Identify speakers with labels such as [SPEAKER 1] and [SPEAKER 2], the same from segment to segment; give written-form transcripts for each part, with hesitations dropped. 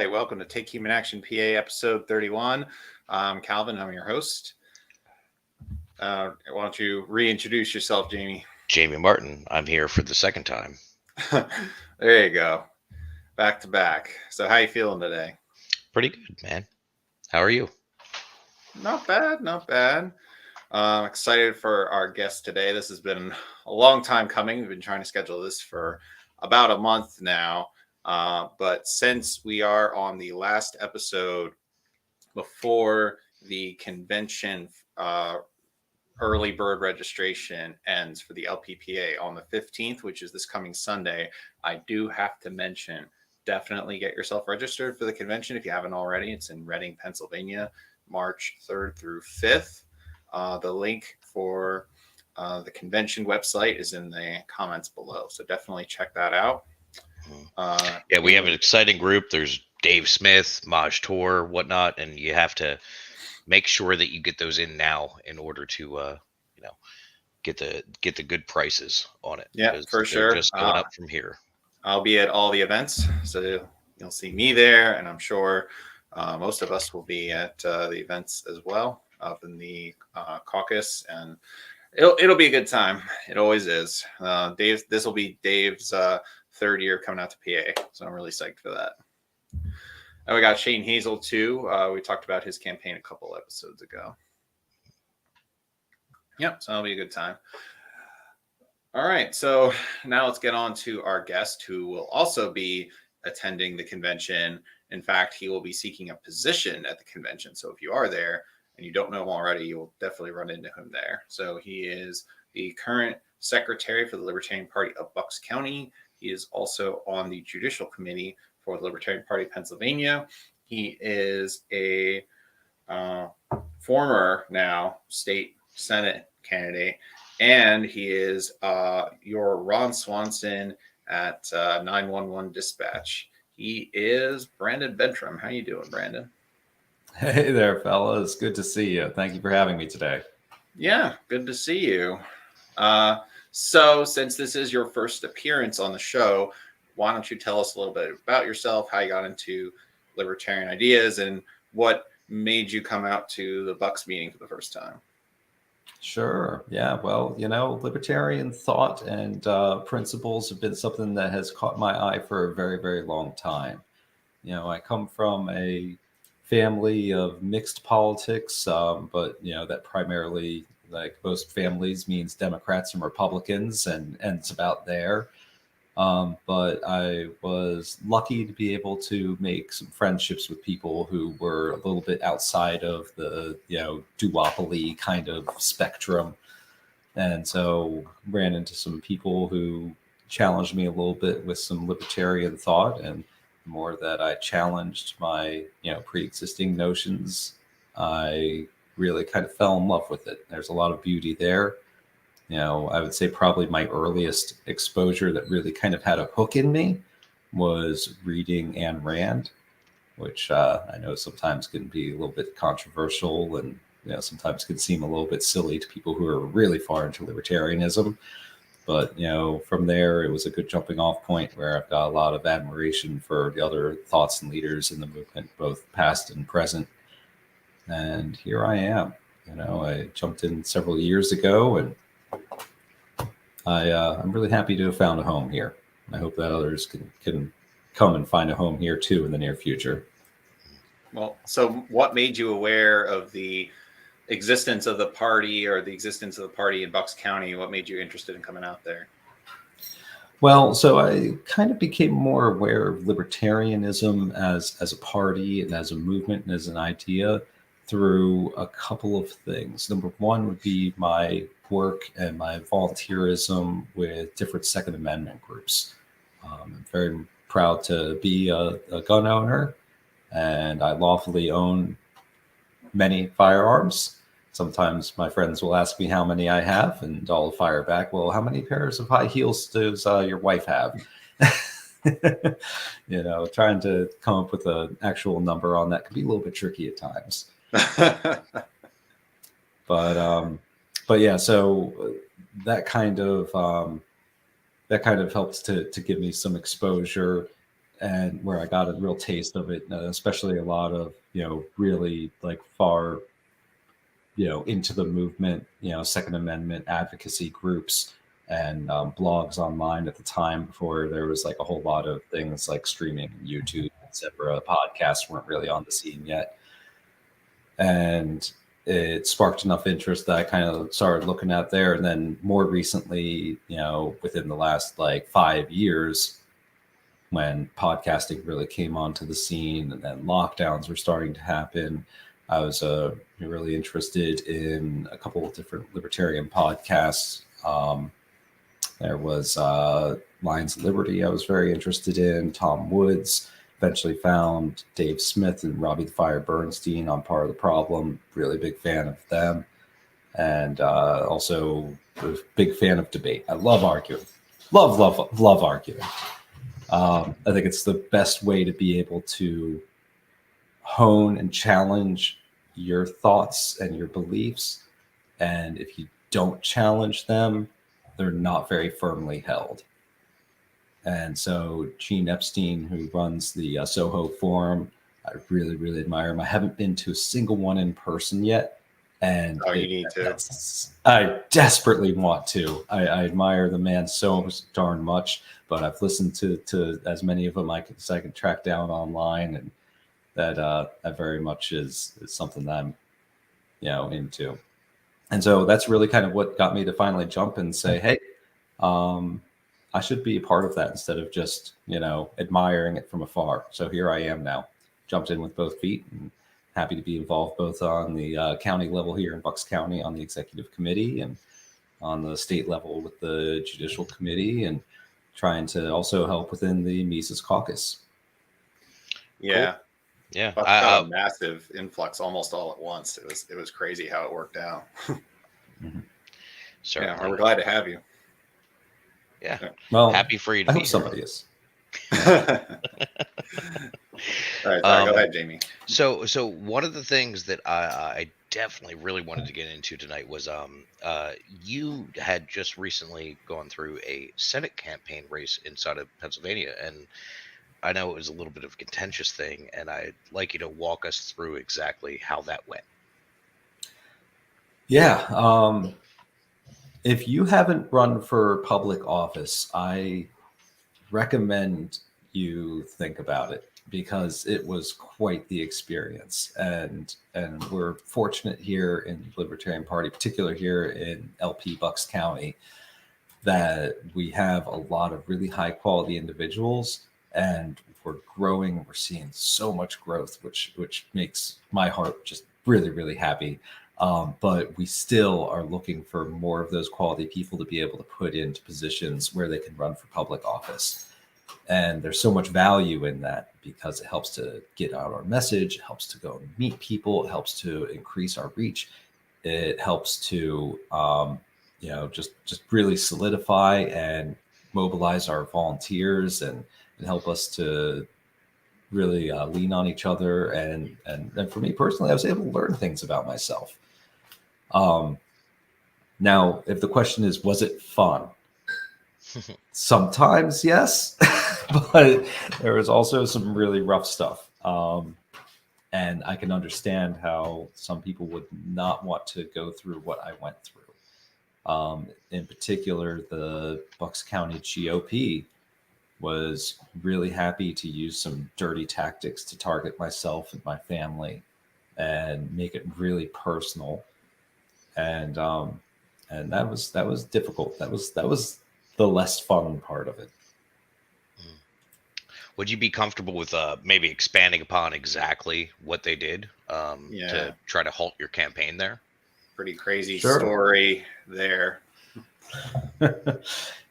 [SPEAKER 1] right, welcome to Take Human Action PA episode 31. I'm Calvin, I'm your host. Why don't you reintroduce yourself, Jamie?
[SPEAKER 2] Jamie Martin. I'm here for the second time.
[SPEAKER 1] There you go. Back to back. So how you feeling today?
[SPEAKER 2] Pretty good, man. How are you?
[SPEAKER 1] Not bad, not bad. Excited for our guest today. This has been a long time coming. We've been trying to schedule this for about a month now. But since we are on the last episode before the convention, early bird registration ends for the LPPA on the 15th, which is this coming Sunday, I do have to mention, definitely get yourself registered for the convention if you haven't already. It's in Reading, Pennsylvania, March 3rd through 5th. The link for the convention website is in the comments below, so definitely check that out.
[SPEAKER 2] Yeah, we have an exciting group. There's Dave Smith, Maj TOURE, whatnot, and you have to make sure that you get those in now in order to, get the good prices on it.
[SPEAKER 1] Yeah, for sure.
[SPEAKER 2] Just going up from here.
[SPEAKER 1] I'll be at all the events, so you'll see me there, and I'm sure most of us will be at the events as well up in the Caucus, and it'll be a good time. It always is. This will be Dave's third year coming out to PA, so I'm really psyched for that. And we got Shane HAZEL too. We talked about his campaign a couple episodes ago. Yep, so that'll be a good time. All right, so now let's get on to our guest who will also be attending the convention. In fact, he will be seeking a position at the convention. So if you are there and you don't know him already, you will definitely run into him there. So he is the current secretary for the Libertarian Party of Bucks County. He is also on the judicial committee for the Libertarian Party of Pennsylvania. He is a former now state Senate candidate, and he is your Ron Swanson at 911 dispatch. He is Brandon Bentrim. How you doing, Brandon?
[SPEAKER 3] Hey there, fellas. Good to see you. Thank you for having me today.
[SPEAKER 1] Yeah, good to see you. So since this is your first appearance on the show, why don't you tell us a little bit about yourself, how you got into libertarian ideas, and what made you come out to the Bucks meeting for the first time?
[SPEAKER 3] Sure. Yeah. Well, libertarian thought and principles have been something that has caught my eye for a very, very long time. I come from a family of mixed politics, but, that primarily, like most families, means Democrats and Republicans, and ends about there. But I was lucky to be able to make some friendships with people who were a little bit outside of the, duopoly kind of spectrum. And so ran into some people who challenged me a little bit with some libertarian thought, and the more that I challenged my, pre-existing notions, I really kind of fell in love with it. There's a lot of beauty there. I would say probably my earliest exposure that really kind of had a hook in me was reading Ayn Rand, which I know sometimes can be a little bit controversial and sometimes can seem a little bit silly to people who are really far into libertarianism. But, from there, it was a good jumping off point where I've got a lot of admiration for the other thoughts and leaders in the movement, both past and present. And here I am. I jumped in several years ago, and I'm really happy to have found a home here. I hope that others can come and find a home here too in the near future.
[SPEAKER 1] Well, so what made you aware of the existence of the party, or the existence of the party in Bucks County? What made you interested in coming out there?
[SPEAKER 3] Well, so I kind of became more aware of libertarianism as a party and as a movement and as an idea through a couple of things. Number one would be my work and my volunteerism with different Second Amendment groups. I'm very proud to be a gun owner, and I lawfully own many firearms. Sometimes my friends will ask me how many I have, and I'll fire back, well, how many pairs of high heels does your wife have? Trying to come up with an actual number on that can be a little bit tricky at times. But yeah, so that kind of helps to give me some exposure. and where I got a real taste of it, especially a lot of, really like far, into the movement, Second Amendment advocacy groups and blogs online at the time, before there was like a whole lot of things like streaming, YouTube, etc. Podcasts weren't really on the scene yet. And it sparked enough interest that I kind of started looking out there. And then more recently, within the last like 5 years, when podcasting really came onto the scene and then lockdowns were starting to happen, I was really interested in a couple of different libertarian podcasts. There was Lions of Liberty I was very interested in, Tom Woods. Eventually found Dave Smith and Robbie the Fire Bernstein on Part of the Problem. Really big fan of them. And also a big fan of debate. I love arguing. Love arguing. I think it's the best way to be able to hone and challenge your thoughts and your beliefs. And if you don't challenge them, they're not very firmly held. And so Gene Epstein, who runs the Soho Forum, I really, really admire him. I haven't been to a single one in person yet. And
[SPEAKER 1] you need to.
[SPEAKER 3] I desperately want to. I admire the man so darn much, but I've listened to as many of them as I can track down online, and that very much is something that I'm, into. And so that's really kind of what got me to finally jump and say, hey, I should be a part of that instead of just, admiring it from afar. So here I am now, jumped in with both feet, and happy to be involved both on the county level here in Bucks County on the executive committee, and on the state level with the judicial committee, and trying to also help within the Mises Caucus.
[SPEAKER 1] Yeah.
[SPEAKER 2] Cool. Yeah.
[SPEAKER 1] Bucks got a massive influx almost all at once. It was crazy how it worked out.
[SPEAKER 2] Mm-hmm.
[SPEAKER 1] Yeah, we're glad to have you.
[SPEAKER 2] Yeah. Well, happy for you to
[SPEAKER 3] I
[SPEAKER 2] be
[SPEAKER 3] hope somebody is.
[SPEAKER 1] All right, sorry, go ahead, Jamie.
[SPEAKER 2] So one of the things that I definitely really wanted to get into tonight was you had just recently gone through a Senate campaign race inside of Pennsylvania, and I know it was a little bit of a contentious thing, and I'd like you to walk us through exactly how that went.
[SPEAKER 3] Yeah. If you haven't run for public office, I recommend you think about it, because it was quite the experience. And we're fortunate here in the Libertarian Party, particularly here in LP Bucks County, that we have a lot of really high quality individuals, and we're growing. We're seeing so much growth, which makes my heart just really, really happy. But we still are looking for more of those quality people to be able to put into positions where they can run for public office. And there's so much value in that, because it helps to get out our message, it helps to go and meet people, it helps to increase our reach, it helps to just really solidify and mobilize our volunteers, and help us to really lean on each other. And for me personally, I was able to learn things about myself. Now, if the question is, was it fun? Sometimes, yes, but there was also some really rough stuff. And I can understand how some people would not want to go through what I went through. In particular, the Bucks County GOP was really happy to use some dirty tactics to target myself and my family and make it really personal. And that was difficult. That was the less fun part of it.
[SPEAKER 2] Would you be comfortable with maybe expanding upon exactly what they did to try to halt your campaign there?
[SPEAKER 1] Pretty crazy story there.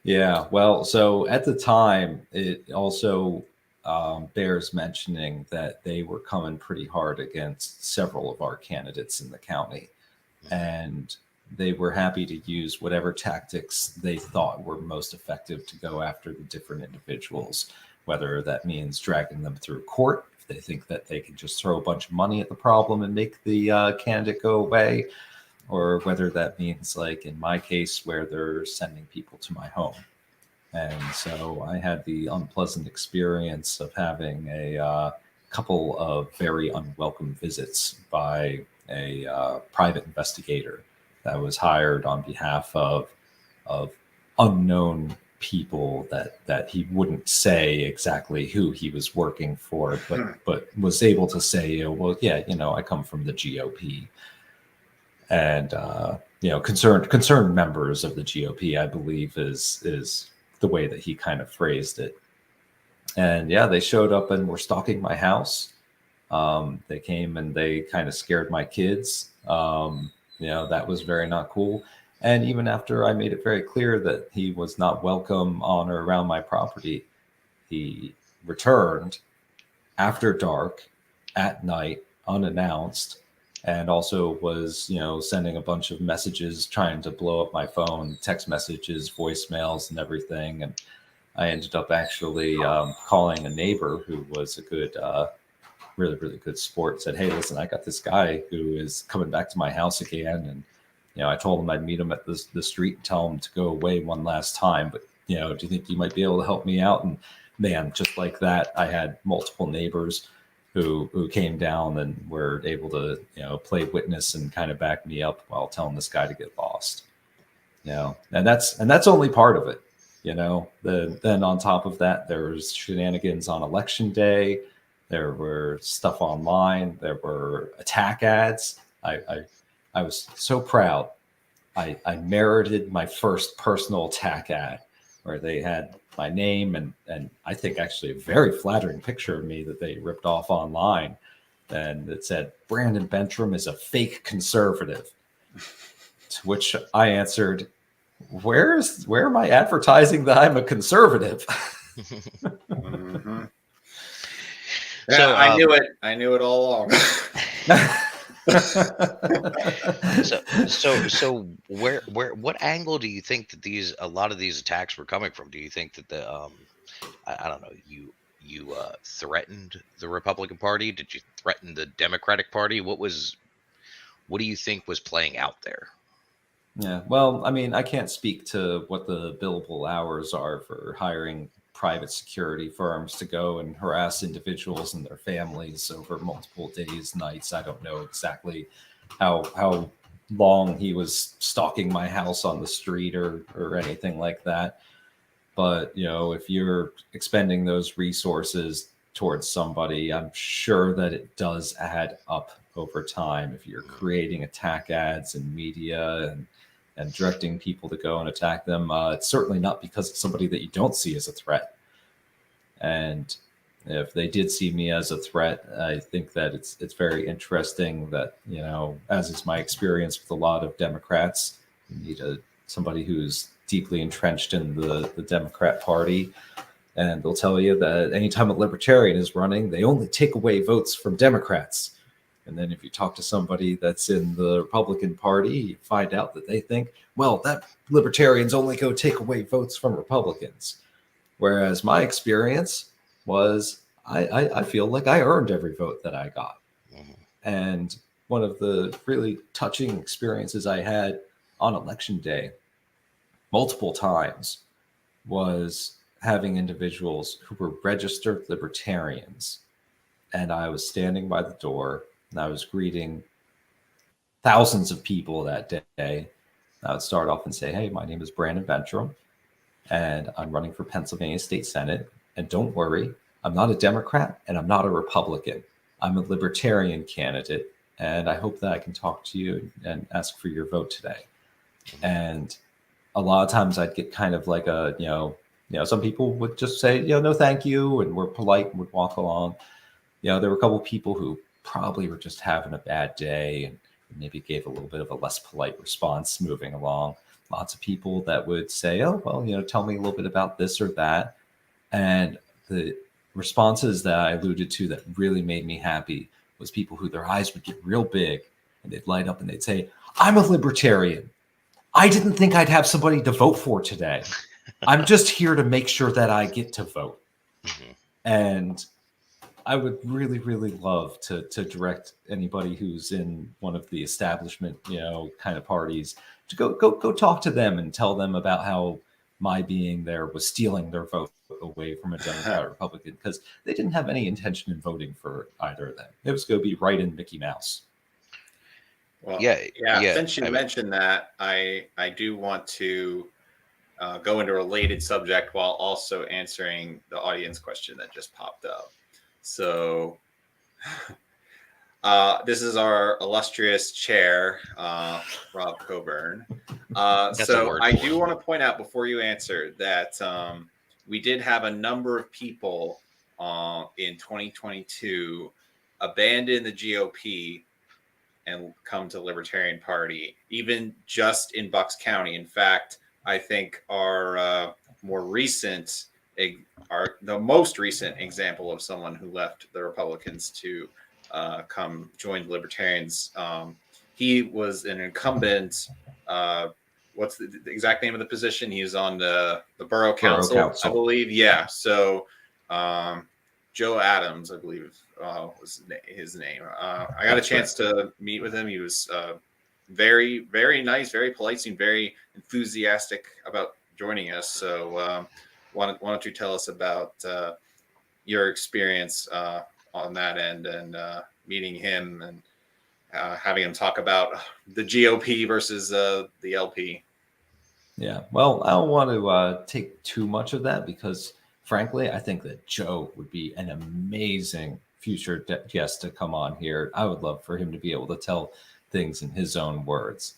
[SPEAKER 3] Yeah, well, so at the time, it also bears mentioning that they were coming pretty hard against several of our candidates in the county. And they were happy to use whatever tactics they thought were most effective to go after the different individuals, whether that means dragging them through court if they think that they can just throw a bunch of money at the problem and make the candidate go away, or whether that means, like in my case, where they're sending people to my home. And so I had the unpleasant experience of having a couple of very unwelcome visits by a private investigator that was hired on behalf of unknown people that he wouldn't say exactly who he was working for, but was able to say, well, yeah, I come from the GOP, and concerned members of the GOP, I believe, is the way that he kind of phrased it. And yeah, they showed up and were stalking my house. They came and they kind of scared my kids. That was very not cool. And even after I made it very clear that he was not welcome on or around my property, he returned after dark at night, unannounced, and also was, sending a bunch of messages trying to blow up my phone, text messages, voicemails, and everything. And I ended up actually calling a neighbor who was a good, really, really good sport. Said, hey, listen, I got this guy who is coming back to my house again. And, I told him I'd meet him at the street and tell him to go away one last time. But, do you think you might be able to help me out? And man, just like that, I had multiple neighbors who came down and were able to, play witness and kind of back me up while telling this guy to get lost. And that's only part of it. Then on top of that, there was shenanigans on election day. There were stuff online. There were attack ads. I was so proud. I merited my first personal attack ad where they had my name and I think actually a very flattering picture of me that they ripped off online. And it said, Brandon Bentrim is a fake conservative. To which I answered, where am I advertising that I'm a conservative?
[SPEAKER 1] Mm-hmm.
[SPEAKER 2] So,
[SPEAKER 1] Yeah, I knew it all along.
[SPEAKER 2] So what angle do you think that a lot of these attacks were coming from? Do you think that I don't know, you threatened the Republican Party? Did you threaten the Democratic Party? What do you think was playing out there?
[SPEAKER 3] Yeah, well, I mean, I can't speak to what the billable hours are for hiring private security firms to go and harass individuals and their families over multiple days, nights. I don't know exactly how long he was stalking my house on the street or anything like that. But, if you're expending those resources towards somebody, I'm sure that it does add up over time. If you're creating attack ads in media and directing people to go and attack them, it's certainly not because it's somebody that you don't see as a threat. And if they did see me as a threat, I think that it's very interesting that, as is my experience with a lot of Democrats, you need somebody who's deeply entrenched in the Democrat Party. And they'll tell you that anytime a libertarian is running, they only take away votes from Democrats. And then if you talk to somebody that's in the Republican Party, you find out that they think, well, that libertarians only go take away votes from Republicans. Whereas my experience was I feel like I earned every vote that I got. Mm-hmm. And one of the really touching experiences I had on election day multiple times was having individuals who were registered libertarians. And I was standing by the door and I was greeting thousands of people that day. I would start off and say, hey, my name is Brandon Bentrim, and I'm running for Pennsylvania State Senate. And don't worry, I'm not a Democrat and I'm not a Republican. I'm a libertarian candidate. And I hope that I can talk to you and ask for your vote today. And a lot of times I'd get kind of like some people would just say, no, thank you. And we're polite and would walk along. There were a couple of people who probably were just having a bad day and maybe gave a little bit of a less polite response moving along. Lots of people that would say, oh, well, tell me a little bit about this or that. And the responses that I alluded to that really made me happy was people who their eyes would get real big and they'd light up and they'd say, I'm a libertarian. I didn't think I'd have somebody to vote for today. I'm just here to make sure that I get to vote. Mm-hmm. And I would really, really love to direct anybody who's in one of the establishment, kind of parties to go talk to them and tell them about how my being there was stealing their vote away from a Democrat or Republican, because they didn't have any intention in voting for either of them. It was going to be right in Mickey Mouse.
[SPEAKER 1] Well,
[SPEAKER 2] yeah.
[SPEAKER 1] Since you mentioned that, I do want to go into a related subject while also answering the audience question that just popped up. So this is our illustrious chair, Rob Coburn. So I do want to point out before you answer that we did have a number of people in 2022 abandon the GOP and come to the Libertarian Party, even just in Bucks County. In fact, I think our more recent, the most recent example of someone who left the Republicans to come join the Libertarians, he was an incumbent. What's the exact name of the position? He was on the Borough Council, I believe. Yeah. So Joe Adams, I believe, was his name. I got a chance to meet with him. He was very, very nice, very polite, seemed very enthusiastic about joining us. So why don't you tell us about your experience on that end and meeting him and having him talk about the GOP versus the LP?
[SPEAKER 3] Yeah, well, I don't want to take too much of that because, frankly, I think that Joe would be an amazing future guest to come on here. I would love for him to be able to tell things in his own words.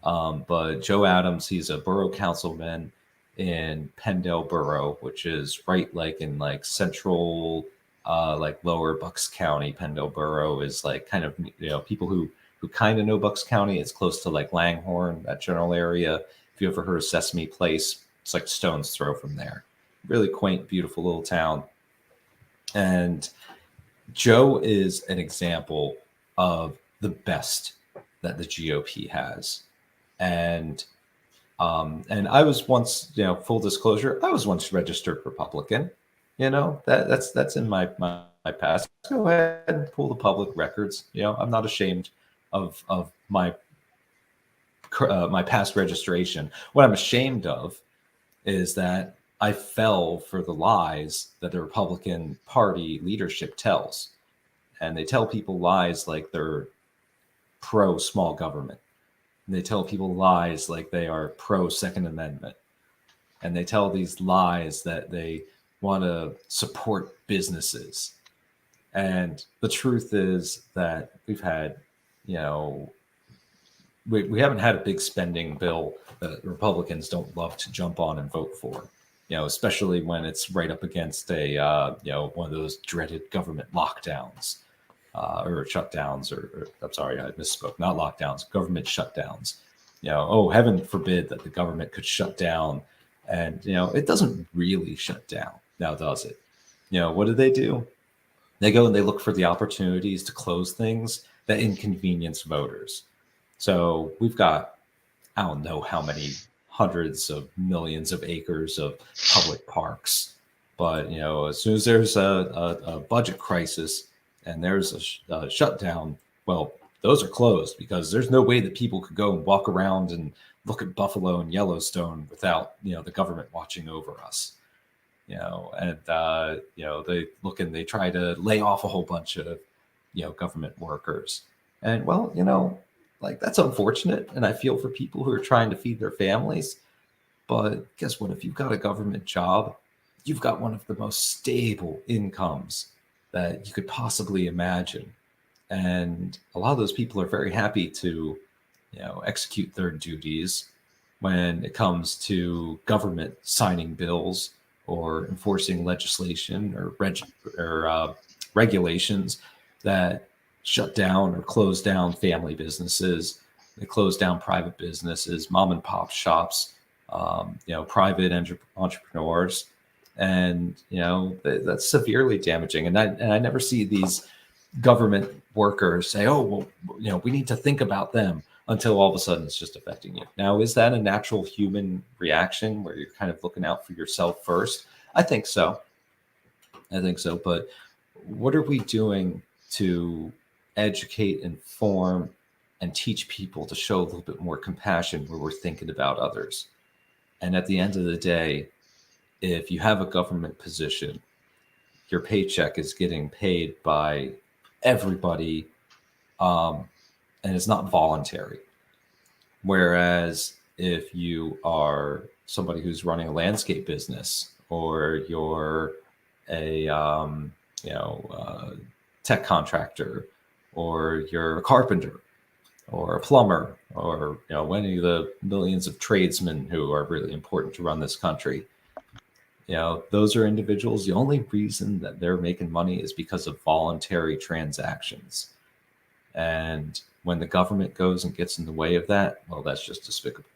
[SPEAKER 3] But Joe Adams, he's a borough councilman in Pendle Borough, which is right like in like central, like lower Bucks County. Pendle Borough is like kind of, you know, people who kind of know Bucks County. It's close to like Langhorne, that general area. If you ever heard of Sesame Place, it's like stone's throw from there. Really quaint, beautiful little town. And Joe is an example of the best that the GOP has. And I was once, you know, full disclosure, I was once registered Republican. You know, that's in my past. Go ahead and pull the public records. You know, I'm not ashamed of my past registration. What I'm ashamed of is that I fell for the lies that the Republican Party leadership tells. And they tell people lies like they're pro small government. And they tell people lies like they are pro Second Amendment. And they tell these lies that they want to support businesses. And the truth is that we've had, you know, we haven't had a big spending bill that Republicans don't love to jump on and vote for, you know, especially when it's right up against a, you know, one of those dreaded government lockdowns or shutdowns, or I'm sorry, I misspoke, not lockdowns, government shutdowns. You know, oh, heaven forbid that the government could shut down. And, you know, it doesn't really shut down now, does it? You know, what do? They go and they look for the opportunities to close things that inconvenience voters. So we've got, I don't know how many hundreds of millions of acres of public parks. But, you know, as soon as there's a budget crisis and there's a shutdown, well, those are closed because there's no way that people could go and walk around and look at Buffalo and Yellowstone without, you know, the government watching over us. You know, and, you know, they look and they try to lay off a whole bunch of, you know, government workers. And, well, you know, like, that's unfortunate. And I feel for people who are trying to feed their families. But guess what? If you've got a government job, you've got one of the most stable incomes that you could possibly imagine. And a lot of those people are very happy to, you know, execute their duties when it comes to government signing bills or enforcing legislation or regulations that shut down or close down family businesses. They close down private businesses, mom and pop shops, you know, private entrepreneurs. And, you know, that's severely damaging. And I never see these government workers say, oh, well, you know, we need to think about them, until all of a sudden it's just affecting you. Now, is that a natural human reaction where you're kind of looking out for yourself first? I think so. But what are we doing to educate, inform, and teach people to show a little bit more compassion where we're thinking about others? And at the end of the day, if you have a government position, your paycheck is getting paid by everybody, and it's not voluntary. Whereas if you are somebody who's running a landscape business, or you're a tech contractor, or you're a carpenter, or a plumber, or any of the millions of tradesmen who are really important to run this country, those are individuals. The only reason that they're making money is because of voluntary transactions. And when the government goes and gets in the way of that, well, that's just despicable.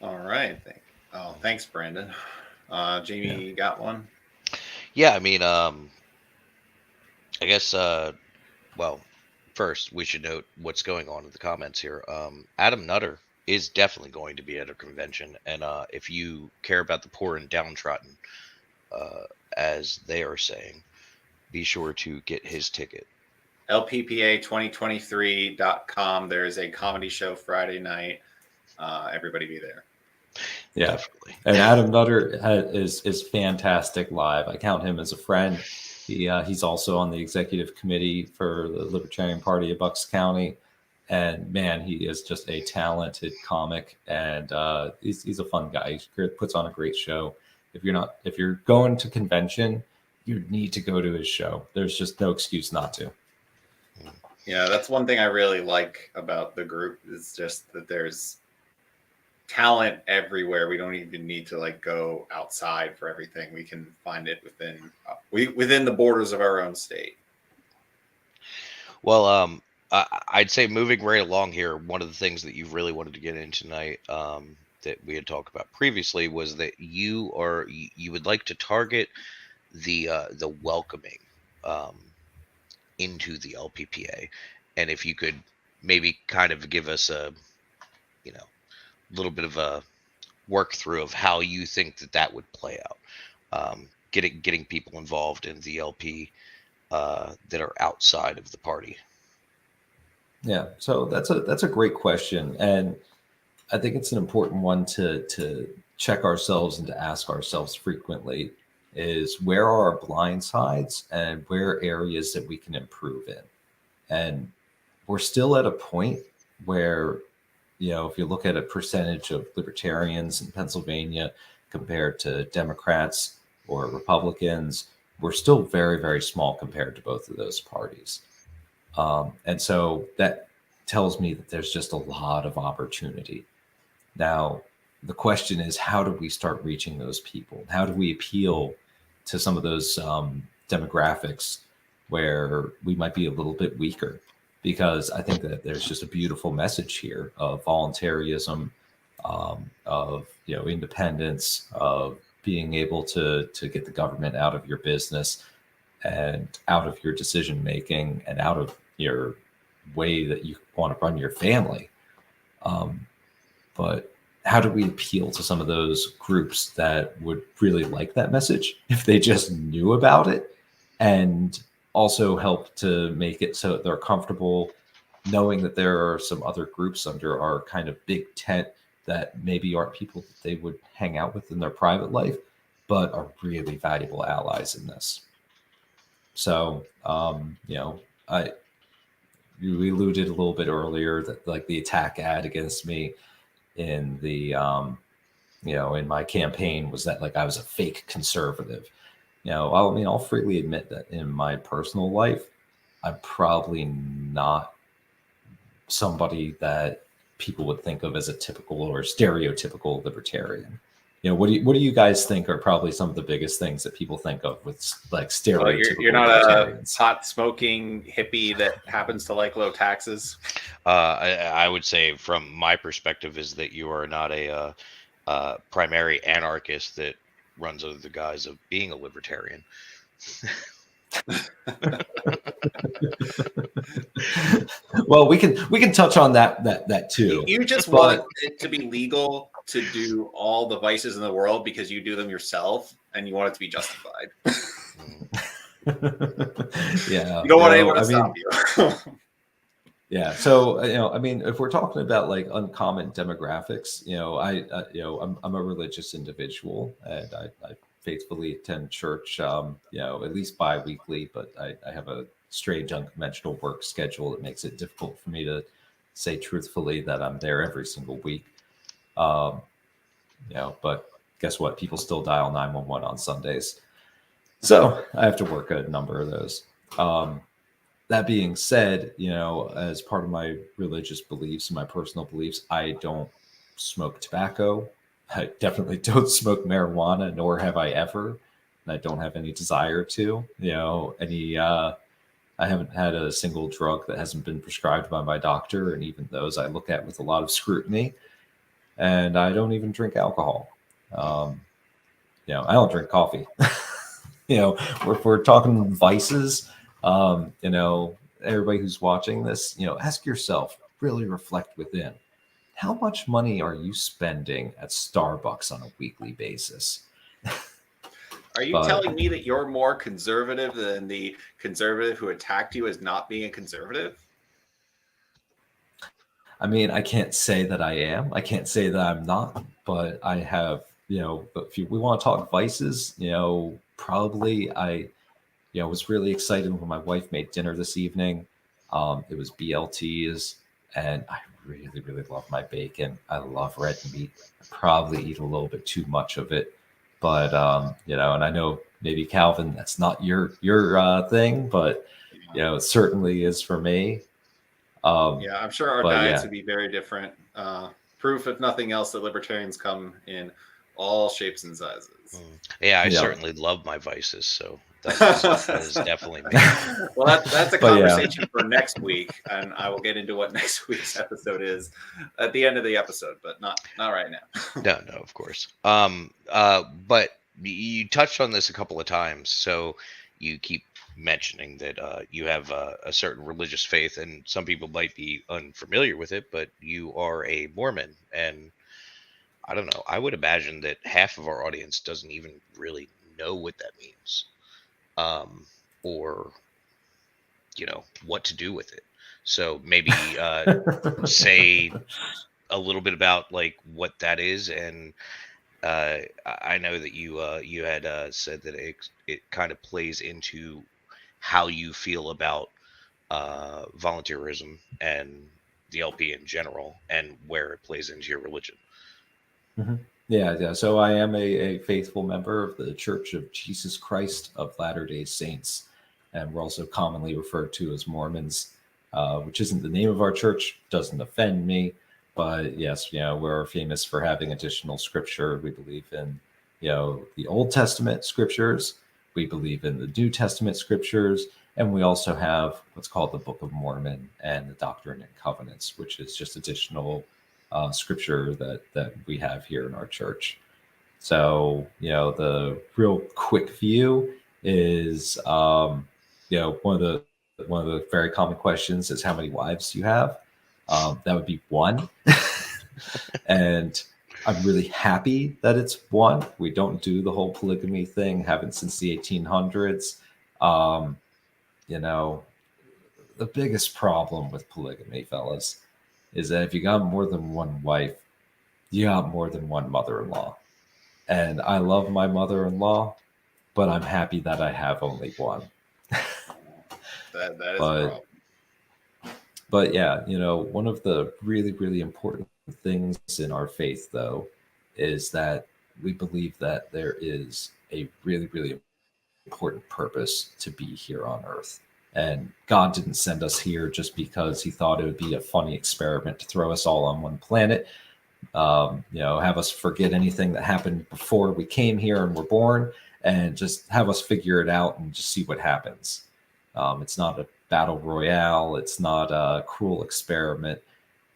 [SPEAKER 1] All right. Thanks, Brandon. Jamie, you got one?
[SPEAKER 2] Yeah, I mean, I guess, well, first we should note what's going on in the comments here. Adam Nutter is definitely going to be at a convention, and if you care about the poor and downtrodden, as they are saying, be sure to get his ticket.
[SPEAKER 1] LPPA2023.com. There is a comedy show Friday night. Everybody be there.
[SPEAKER 3] Yeah,
[SPEAKER 2] definitely.
[SPEAKER 3] And Adam Nutter is fantastic live. I count him as a friend. He's also on the executive committee for the Libertarian Party of Bucks County, and man, he is just a talented comic, and he's a fun guy. He puts on a great show. If you're going to convention, you need to go to his show. There's just no excuse not to.
[SPEAKER 1] Yeah, that's one thing I really like about the group, is just that there's talent everywhere. We don't even need to go outside for everything. We can find it within the borders of our own state.
[SPEAKER 2] Well, I'd say moving right along here, one of the things that you really wanted to get into tonight, that we had talked about previously, was that you would like to target the welcoming into the LPPA, and if you could maybe kind of give us a little bit of a work through of how you think that would play out, getting people involved in the LP that are outside of the party.
[SPEAKER 3] Yeah, so that's a great question, and I think it's an important one to check ourselves and to ask ourselves frequently, is where are our blind sides and where are areas that we can improve in. And we're still at a point where, if you look at a percentage of libertarians in Pennsylvania compared to Democrats or Republicans, we're still very, very small compared to both of those parties. And so that tells me that there's just a lot of opportunity. Now, the question is, how do we start reaching those people? How do we appeal to some of those demographics where we might be a little bit weaker? Because I think that there's just a beautiful message here of voluntarism, of independence, of being able to get the government out of your business and out of your decision making and out of your way that you want to run your family. But how do we appeal to some of those groups that would really like that message if they just knew about it, and also help to make it so that they're comfortable knowing that there are some other groups under our kind of big tent that maybe aren't people that they would hang out with in their private life, but are really valuable allies in this. So, we alluded a little bit earlier that the attack ad against me in the, in my campaign was that I was a fake conservative. I'll freely admit that in my personal life, I'm probably not somebody that people would think of as a typical or stereotypical libertarian. What do you guys think are probably some of the biggest things that people think of with stereotypical?
[SPEAKER 1] You're not a pot smoking hippie that happens to like low taxes.
[SPEAKER 2] I would say, from my perspective, is that you are not a primary anarchist that runs under the guise of being a libertarian.
[SPEAKER 3] Well, we can touch on that too.
[SPEAKER 1] You just want it to be legal to do all the vices in the world because you do them yourself, and you want it to be justified.
[SPEAKER 3] Yeah,
[SPEAKER 1] you don't want anyone to stop you.
[SPEAKER 3] Yeah. So, I mean, if we're talking about like uncommon demographics, I'm a religious individual, and I faithfully attend church, at least bi-weekly, but I have a strange unconventional work schedule that makes it difficult for me to say truthfully that I'm there every single week. Um, but guess what? People still dial 911 on Sundays. So I have to work a number of those. That being said, as part of my religious beliefs and my personal beliefs, I don't smoke tobacco. I definitely don't smoke marijuana, nor have I ever. And I don't have any desire to. I haven't had a single drug that hasn't been prescribed by my doctor, and even those I look at with a lot of scrutiny. And I don't even drink alcohol. I don't drink coffee. If we're talking vices, everybody who's watching this, ask yourself, really reflect within. How much money are you spending at Starbucks on a weekly basis?
[SPEAKER 1] Are you telling me that you're more conservative than the conservative who attacked you as not being a conservative?
[SPEAKER 3] I mean, I can't say that I am. I can't say that I'm not, but I have, but if we want to talk vices, probably I was really excited when my wife made dinner this evening. It was BLTs, and I really, really love my bacon. I love red meat. I probably eat a little bit too much of it, but and I know maybe Calvin, that's not your thing, but it certainly is for me.
[SPEAKER 1] Yeah, I'm sure our diets
[SPEAKER 3] yeah.
[SPEAKER 1] would be very different. Proof, if nothing else, that libertarians come in all shapes and sizes.
[SPEAKER 2] Yeah, I certainly love my vices, so that is definitely me.
[SPEAKER 1] Well, that's a conversation for next week, and I will get into what next week's episode is at the end of the episode, but not right now.
[SPEAKER 2] No, of course. But you touched on this a couple of times, so you keep mentioning that you have a certain religious faith, and some people might be unfamiliar with it, but you are a Mormon, and I don't know. I would imagine that half of our audience doesn't even really know what that means, or what to do with it. So maybe say a little bit about like what that is, and I know that you had said that it kind of plays into how you feel about volunteerism and the LP in general, and where it plays into your religion.
[SPEAKER 3] Mm-hmm. Yeah. So I am a faithful member of the Church of Jesus Christ of Latter-day Saints, and we're also commonly referred to as Mormons, which isn't the name of our church. Doesn't offend me, but yes, we're famous for having additional scripture. We believe in, the Old Testament scriptures. We believe in the New Testament scriptures, and we also have what's called the Book of Mormon and the Doctrine and Covenants, which is just additional scripture that we have here in our church. So, the real quick view is, one of the very common questions is how many wives you have. That would be one. And I'm really happy that it's one. We don't do the whole polygamy thing, haven't since the 1800s. The biggest problem with polygamy, fellas, is that if you got more than one wife, you got more than one mother-in-law. And I love my mother-in-law, but I'm happy that I have only one.
[SPEAKER 1] That is a problem.
[SPEAKER 3] But yeah, one of the really, really important things in our faith, though, is that we believe that there is a really, really important purpose to be here on earth. And God didn't send us here just because he thought it would be a funny experiment to throw us all on one planet, have us forget anything that happened before we came here and were born, and just have us figure it out and just see what happens. It's not a battle royale. It's not a cruel experiment.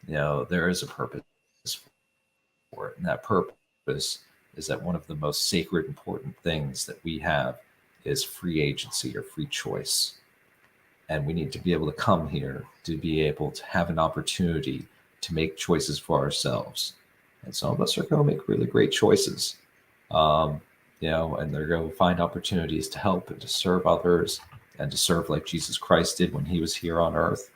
[SPEAKER 3] There is a purpose for it. And that purpose is that one of the most sacred, important things that we have is free agency or free choice. And we need to be able to come here to be able to have an opportunity to make choices for ourselves. And some of us are going to make really great choices, and they're going to find opportunities to help and to serve others and to serve like Jesus Christ did when he was here on earth.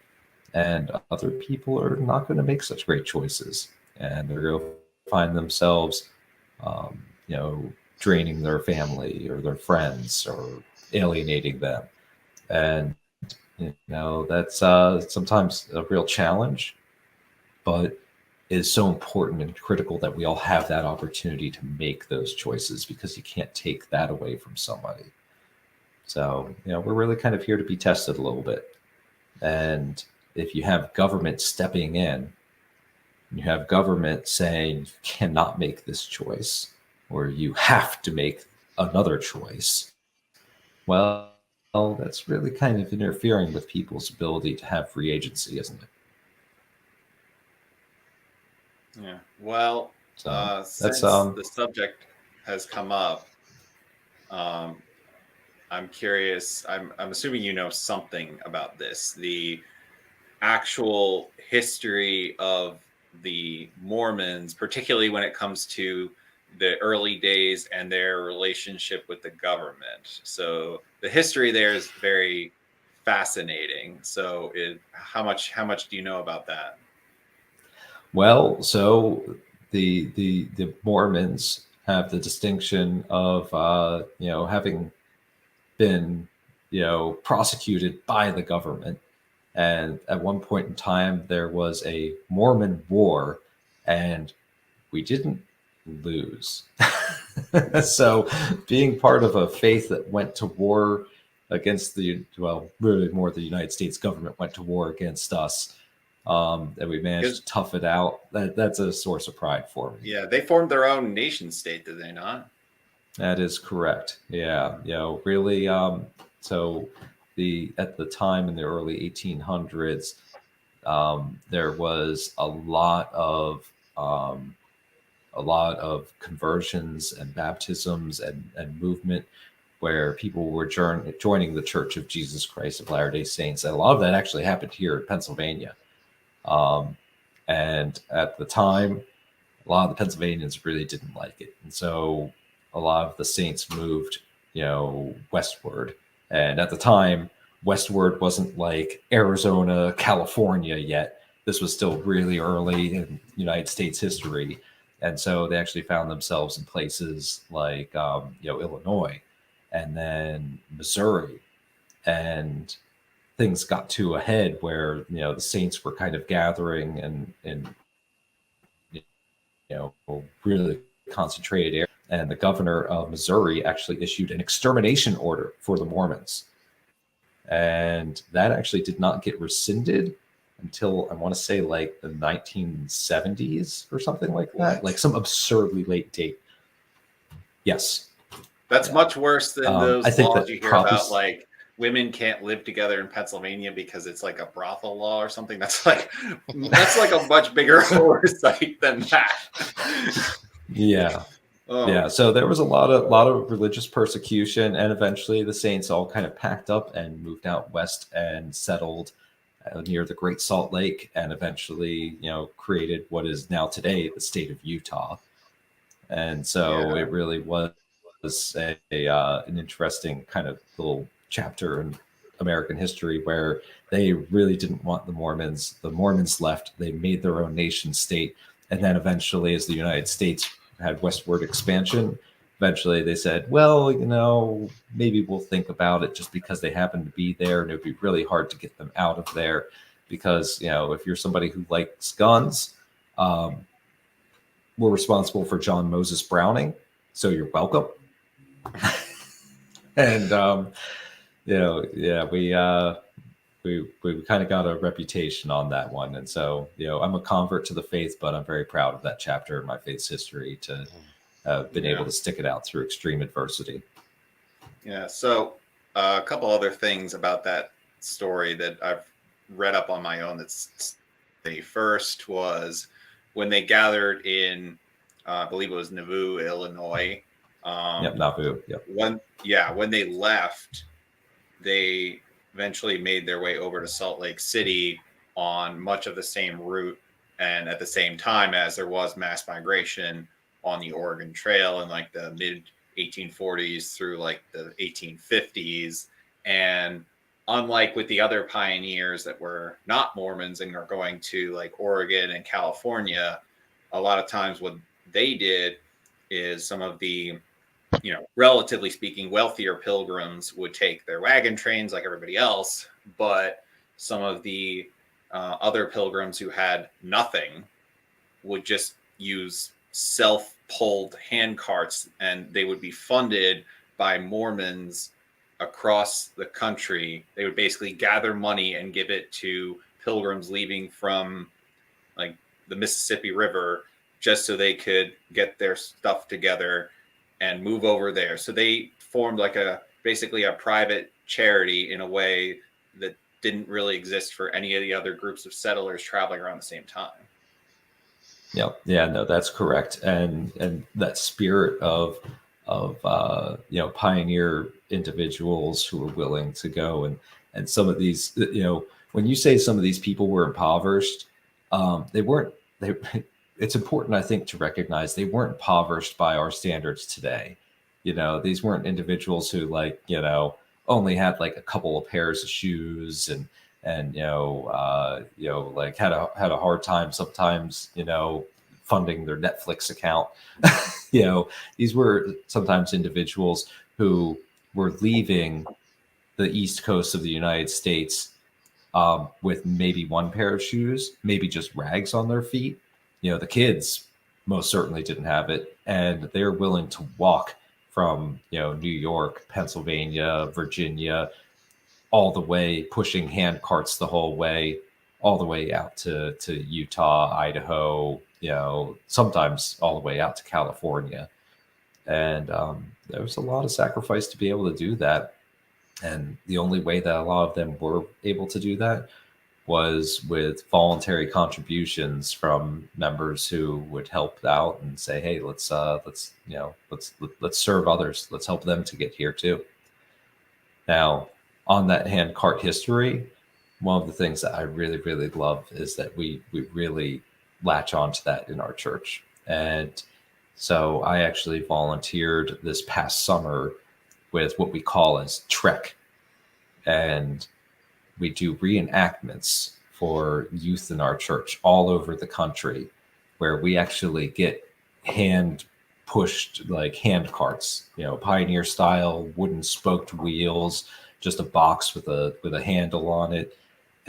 [SPEAKER 3] and other people are not going to make such great choices, and they're going to find themselves, you know, draining their family or their friends or alienating them, and you know that's sometimes a real challenge, but is so important and critical that we all have that opportunity to make those choices, because you can't take that away from somebody. So, you know, we're really kind of here to be tested a little bit. And if you have government stepping in, you have government saying you cannot make this choice, or you have to make another choice, well, that's really kind of interfering with people's ability to have free agency, isn't it?
[SPEAKER 1] Yeah. Well,
[SPEAKER 3] So that's
[SPEAKER 1] since the subject has come up, um, I'm curious. I'm assuming you know something about this. The actual history of the Mormons, particularly when it comes to the early days and their relationship with the government. So the history there is very fascinating. So how much do you know about that?
[SPEAKER 3] Well, so the Mormons have the distinction of you know, having been, you know, prosecuted by the government, and at one point in time there was a Mormon war, and we didn't lose. So being part of a faith that went to war against the, well, really more the United States government went to war against us, and we managed
[SPEAKER 1] Because
[SPEAKER 3] to tough it out, that's a source of pride for me.
[SPEAKER 1] yeah, they formed their own nation state, did they not?
[SPEAKER 3] That is correct. Yeah, you know, really. So the at the time in the early 1800s, there was a lot of conversions and baptisms and movement where people were joining the Church of Jesus Christ of Latter-day Saints. And a lot of that actually happened here in Pennsylvania. Um, and at the time, a lot of the Pennsylvanians really didn't like it. And so a lot of the Saints moved, you know, westward. And at the time, westward wasn't like Arizona, California yet. This was still really early in United States history. And so they actually found themselves in places like, you know, Illinois and then Missouri. And things got to a head where, you know, the Saints were kind of gathering and you know, really concentrated area. And the governor of Missouri actually issued an extermination order for the Mormons. And that actually did not get rescinded until I want to say like the 1970s or something like that,
[SPEAKER 1] What?
[SPEAKER 3] like some absurdly late date. Yes.
[SPEAKER 1] That's
[SPEAKER 3] Yeah.
[SPEAKER 1] much worse than
[SPEAKER 3] I
[SPEAKER 1] those
[SPEAKER 3] think
[SPEAKER 1] laws
[SPEAKER 3] that
[SPEAKER 1] you hear
[SPEAKER 3] probably
[SPEAKER 1] about, like women can't live together in Pennsylvania because it's like a brothel law or something. That's like a much bigger oversight than that.
[SPEAKER 3] yeah.
[SPEAKER 1] Oh,
[SPEAKER 3] Yeah, so there was a lot of religious persecution, and eventually the Saints all kind of packed up and moved out west and settled near the Great Salt Lake, and eventually, you know, created what is now today the state of Utah. And so
[SPEAKER 1] yeah.
[SPEAKER 3] it really was an interesting kind of little chapter in American history where they really didn't want the Mormons. The Mormons left. They made their own nation state, and then eventually, as the United States had westward expansion, eventually they said, well, you know, maybe we'll think about it, just because they happen to be there, and it would be really hard to get them out of there, because, you know, if you're somebody who likes guns, um, we're responsible for John Moses Browning, so you're welcome. And you know, yeah, we kind of got a reputation on that one, and so, you know, I'm a convert to the faith, but I'm very proud of that chapter in my faith's history to have been able
[SPEAKER 1] Yeah.
[SPEAKER 3] to stick it out through extreme adversity.
[SPEAKER 1] Yeah. So a couple other things about that story that I've read up on my own. The first was when they gathered in, I believe it was Nauvoo, Illinois.
[SPEAKER 3] Yep, Nauvoo. Yep.
[SPEAKER 1] When they left, they eventually made their way over to Salt Lake City on much of the same route, and at the same time as there was mass migration on the Oregon Trail in like the mid 1840s through like the 1850s. And unlike with the other pioneers that were not Mormons and are going to like Oregon and California, a lot of times what they did is some of the, relatively speaking, wealthier pilgrims would take their wagon trains like everybody else, but some of the other pilgrims who had nothing would just use self-pulled hand carts, and they would be funded by Mormons across the country. They would basically gather money and give it to pilgrims leaving from like the Mississippi River just so they could get their stuff together and move over there. So they formed like basically a private charity in a way that didn't really exist for any of the other groups of settlers traveling around the same time.
[SPEAKER 3] Yeah, no, that's correct. And that spirit of pioneer individuals who are willing to go, and some of these, when you say some of these people were impoverished, they weren't. It's important, I think, to recognize they weren't impoverished by our standards today. These weren't individuals who only had like a couple of pairs of shoes and like had a hard time sometimes funding their Netflix account. These were sometimes individuals who were leaving the East Coast of the United States with maybe one pair of shoes, maybe just rags on their feet. The kids most certainly didn't have it, and they're willing to walk from New York, Pennsylvania, Virginia, all the way, pushing hand carts the whole way, all the way out to Utah, Idaho, sometimes all the way out to California. And there was a lot of sacrifice to be able to do that. And the only way that a lot of them were able to do that was with voluntary contributions from members who would help out and say, "Hey, let's serve others. Let's help them to get here too." Now, on that hand cart history, one of the things that I really, really love is that we really latch onto that in our church. And so I actually volunteered this past summer with what we call as Trek. And we do reenactments for youth in our church all over the country, where we actually get hand pushed like hand carts, pioneer style, wooden spoked wheels, just a box with a handle on it.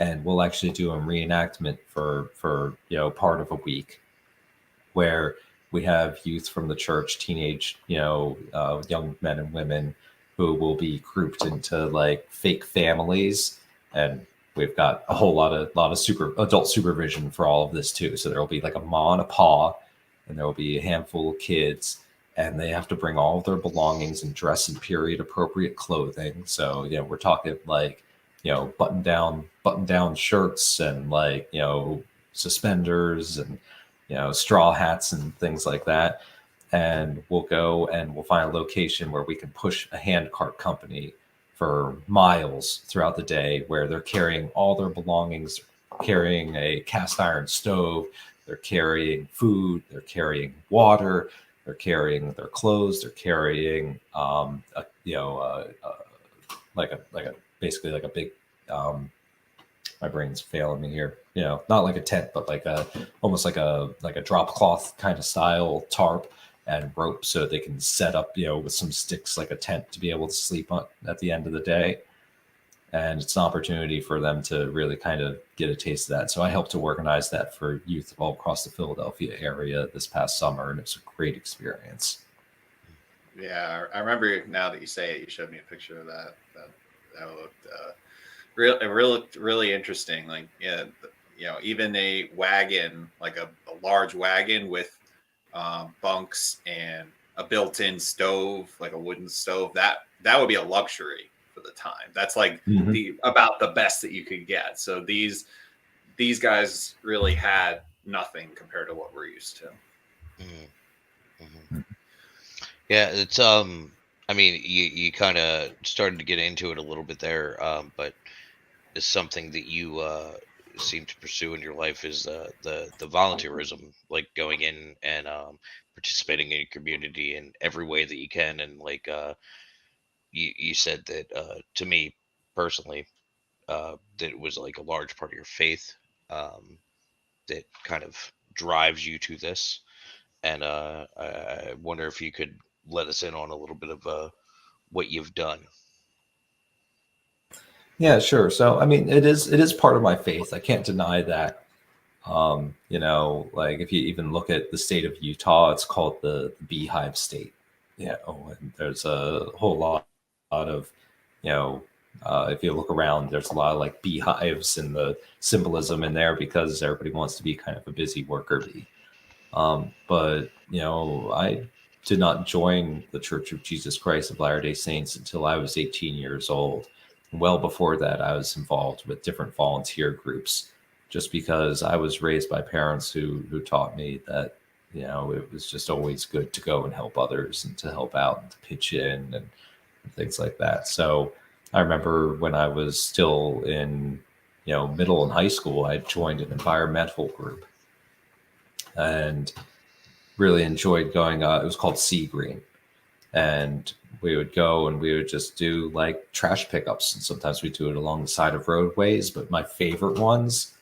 [SPEAKER 3] And we'll actually do a reenactment for part of a week, where we have youth from the church, teenage, young men and women who will be grouped into like fake families. And we've got a whole lot of adult supervision for all of this too. So there'll be like a ma and a pa, and there will be a handful of kids, and they have to bring all of their belongings and dress in period appropriate clothing. So, we're talking like, button down shirts and like, suspenders and, straw hats and things like that. And we'll go and we'll find a location where we can push a hand cart company for miles throughout the day, where they're carrying all their belongings, carrying a cast iron stove, they're carrying food, they're carrying water, they're carrying their clothes, they're carrying basically like a big my brain's failing me here. Not like a tent, but like almost like a drop cloth kind of style tarp and rope, so they can set up, with some sticks like a tent to be able to sleep on at the end of the day. And it's an opportunity for them to really kind of get a taste of that. So I helped to organize that for youth all across the Philadelphia area this past summer, and it's a great experience.
[SPEAKER 1] Yeah, I remember now that you say it. You showed me a picture of that. That looked really interesting. Like, even a wagon, like a large wagon with bunks and a built-in stove, like a wooden stove, that would be a luxury for the time. That's like about the best that you could get. So these guys really had nothing compared to what we're used to.
[SPEAKER 2] Yeah, it's I mean, you kind of started to get into it a little bit there, but it's something that you seem to pursue in your life is the volunteerism, like going in and participating in your community in every way that you can. And like you said that to me personally, that was like a large part of your faith that kind of drives you to this. And I wonder if you could let us in on a little bit of what you've done.
[SPEAKER 3] Yeah, sure. So, I mean, it is part of my faith. I can't deny that. Like if you even look at the state of Utah, it's called the Beehive State. And there's a whole lot of, if you look around, there's a lot of like beehives and the symbolism in there because everybody wants to be kind of a busy worker bee. But I did not join the Church of Jesus Christ of Latter-day Saints until I was 18 years old. Well before that, I was involved with different volunteer groups, just because I was raised by parents who taught me that it was just always good to go and help others and to help out and to pitch in and things like that. So I remember when I was still in middle and high school, I joined an environmental group and really enjoyed going. It was called Sea Green, and we would go and we would just do like trash pickups, and sometimes we do it along the side of roadways. But my favorite ones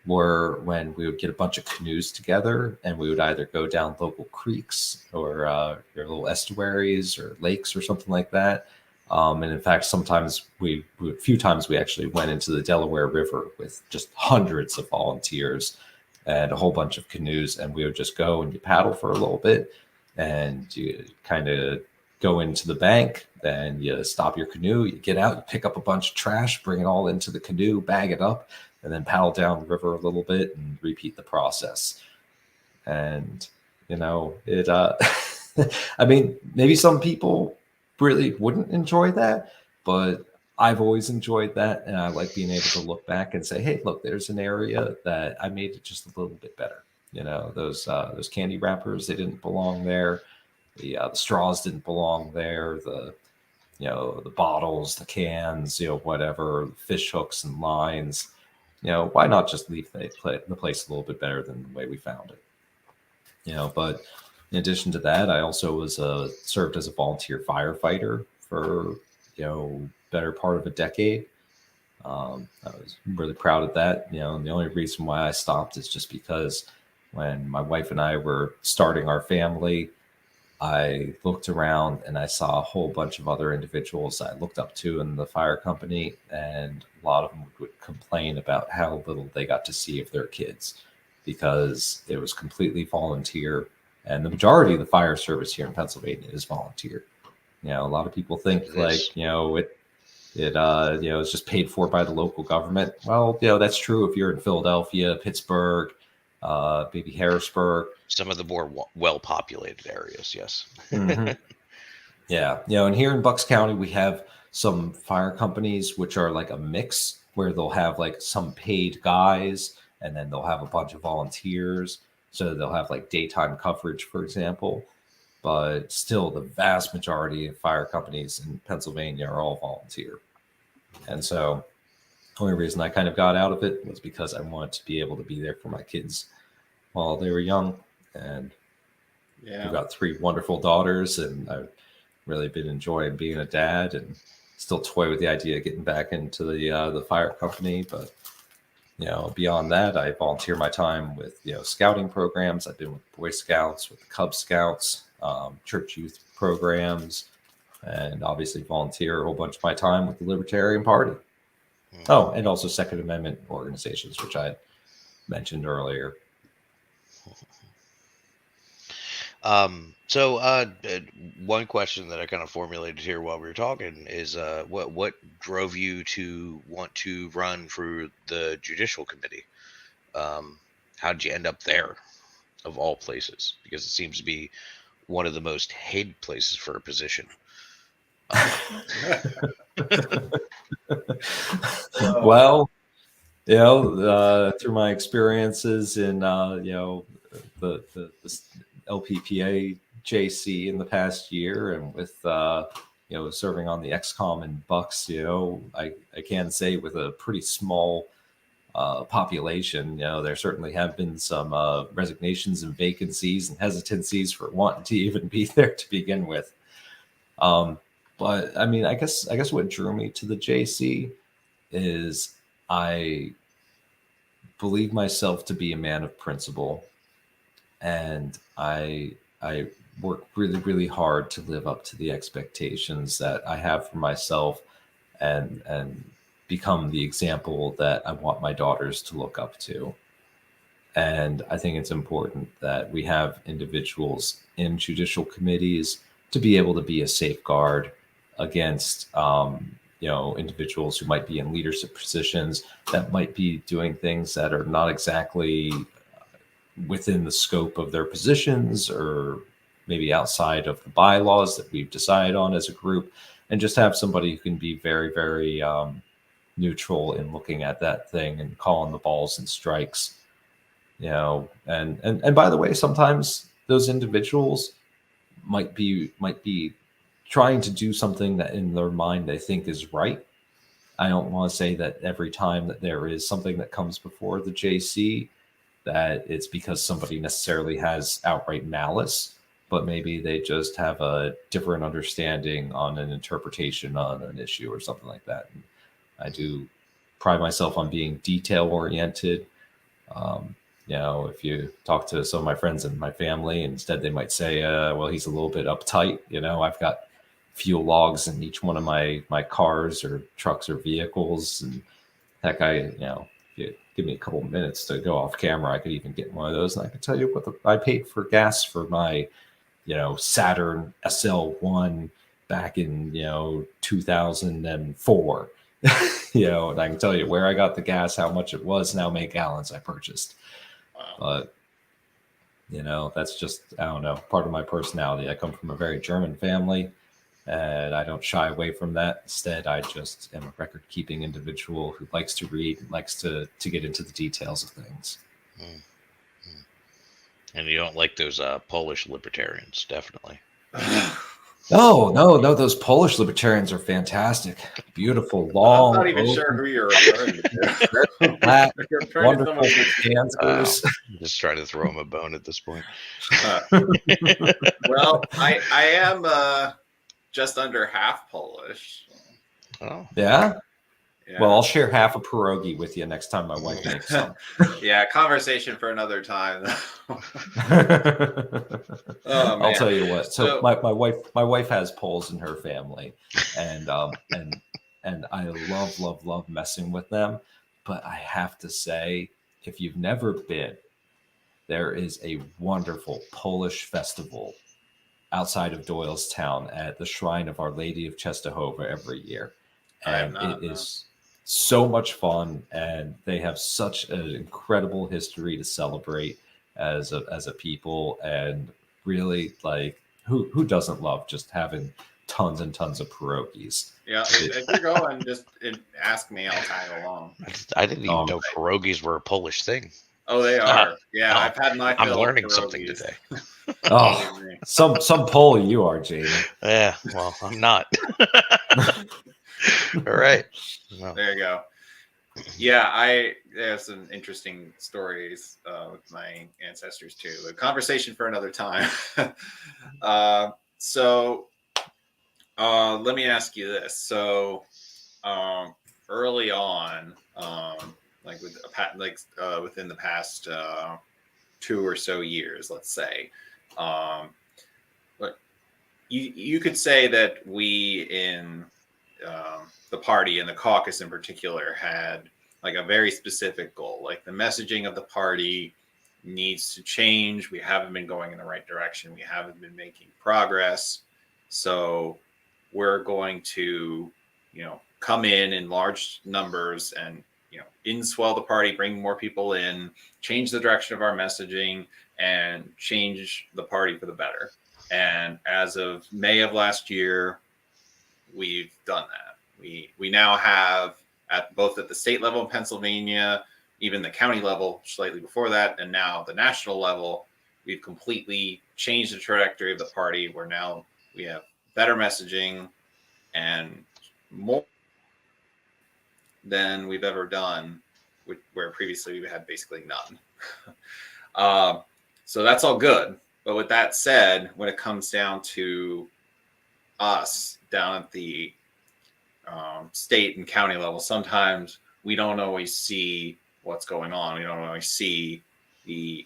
[SPEAKER 3] were when we would get a bunch of canoes together and we would either go down local creeks or little estuaries or lakes or something like that. And in fact, sometimes a few times we actually went into the Delaware River with just hundreds of volunteers and a whole bunch of canoes, and we would just go and you paddle for a little bit and you kind of go into the bank, then you stop your canoe, you get out, you pick up a bunch of trash, bring it all into the canoe, bag it up, and then paddle down the river a little bit and repeat the process. And it I mean, maybe some people really wouldn't enjoy that, but I've always enjoyed that, and I like being able to look back and say, hey, look, there's an area that I made it just a little bit better. Those candy wrappers, they didn't belong there. The straws didn't belong there. The bottles, the cans, whatever, fish hooks and lines. Why not just leave the place a little bit better than the way we found it? But in addition to that, I also was served as a volunteer firefighter for better part of a decade. I was really proud of that. And the only reason why I stopped is just because when my wife and I were starting our family, I looked around and I saw a whole bunch of other individuals I looked up to in the fire company, and a lot of them would complain about how little they got to see of their kids because it was completely volunteer. And the majority of the fire service here in Pennsylvania is volunteer. A lot of people think it's just paid for by the local government. Well, that's true if you're in Philadelphia, Pittsburgh, maybe Harrisburg.
[SPEAKER 2] Some of the more well-populated areas, yes.
[SPEAKER 3] Mm-hmm. Yeah. And here in Bucks County, we have some fire companies which are like a mix where they'll have like some paid guys and then they'll have a bunch of volunteers. So they'll have like daytime coverage, for example. But still, the vast majority of fire companies in Pennsylvania are all volunteer. And so the only reason I kind of got out of it was because I wanted to be able to be there for my kids while they were young. And I've got 3 wonderful daughters, and I've really been enjoying being a dad and still toy with the idea of getting back into the fire company. But beyond that, I volunteer my time with scouting programs. I've been with Boy Scouts, with the Cub Scouts, church youth programs, and obviously volunteer a whole bunch of my time with the Libertarian Party. Oh, and also Second Amendment organizations, which I mentioned earlier.
[SPEAKER 2] So one question that I kind of formulated here while we were talking is what drove you to want to run for the Judicial Committee? How did you end up there, of all places? Because it seems to be one of the most hated places for a position.
[SPEAKER 3] Well, through my experiences in the LPPA JC in the past year, and with serving on the XCOM in Bucks, I can say with a pretty small population, there certainly have been some resignations and vacancies and hesitancies for wanting to even be there to begin with. But I mean, I guess what drew me to the JC is I believe myself to be a man of principle, and I work really, really hard to live up to the expectations that I have for myself, and become the example that I want my daughters to look up to. And I think it's important that we have individuals in judicial committees to be able to be a safeguard against, individuals who might be in leadership positions that might be doing things that are not exactly within the scope of their positions, or maybe outside of the bylaws that we've decided on as a group, and just have somebody who can be very, very neutral in looking at that thing and calling the balls and strikes. And by the way, sometimes those individuals might be trying to do something that in their mind they think is right. I don't want to say that every time that there is something that comes before the JC that it's because somebody necessarily has outright malice, but maybe they just have a different understanding on an interpretation on an issue or something like that. And I do pride myself on being detail oriented. If you talk to some of my friends and my family, instead they might say, well, he's a little bit uptight. I've got fuel logs in each one of my cars or trucks or vehicles. And heck, if you give me a couple minutes to go off camera, I could even get one of those. And I can tell you what I paid for gas for my, Saturn SL1 back in, 2004. And I can tell you where I got the gas, how much it was, and how many gallons I purchased. But, that's just, I don't know, part of my personality. I come from a very German family, and I don't shy away from that. Instead, I just am a record-keeping individual who likes to read and likes to get into the details of things.
[SPEAKER 2] Mm-hmm. And you don't like those Polish libertarians, definitely.
[SPEAKER 3] No, those Polish libertarians are fantastic. Beautiful, long.
[SPEAKER 1] I'm not even sure who you're referring to.
[SPEAKER 3] Flat, wonderful dancers.
[SPEAKER 2] Just trying to throw him a bone at this point.
[SPEAKER 1] Well, I am just under half Polish.
[SPEAKER 2] Oh.
[SPEAKER 3] Yeah? Well, I'll share half a pierogi with you next time my wife makes some.
[SPEAKER 1] Yeah, conversation for another time.
[SPEAKER 3] I'll tell you what. So my wife has Poles in her family, and I love messing with them. But I have to say, if you've never been, there is a wonderful Polish festival outside of Doylestown at the Shrine of Our Lady of Czestochowa every year, and it is so much fun, and they have such an incredible history to celebrate as a people. And really, like, who doesn't love just having tons and tons of pierogies?
[SPEAKER 1] Yeah, if you're going, just ask me, I'll tag along.
[SPEAKER 2] I didn't even know pierogies were a Polish thing.
[SPEAKER 1] Oh, they are. Yeah, I've had my fill.
[SPEAKER 2] I'm learning something today.
[SPEAKER 3] Oh, some Pole you are, Jamie.
[SPEAKER 2] Yeah, well, I'm not. All right.
[SPEAKER 1] Well. There you go. Yeah, there's some interesting stories with my ancestors too. A conversation for another time. So let me ask you this. So early on, like within the past 2 or so years, let's say, but you could say that we in the party and the caucus in particular had like a very specific goal. Like the messaging of the party needs to change. We haven't been going in the right direction. We haven't been making progress. So we're going to, come in large numbers and, inswell the party, bring more people in, change the direction of our messaging, and change the party for the better. And as of May of last year, we've done that. We now have at the state level in Pennsylvania, even the county level slightly before that, and now the national level, we've completely changed the trajectory of the party, where now we have better messaging and more than we've ever done, where previously we had basically none. So that's all good. But with that said, when it comes down to us down at the state and county level, sometimes we don't always see what's going on. We don't always see the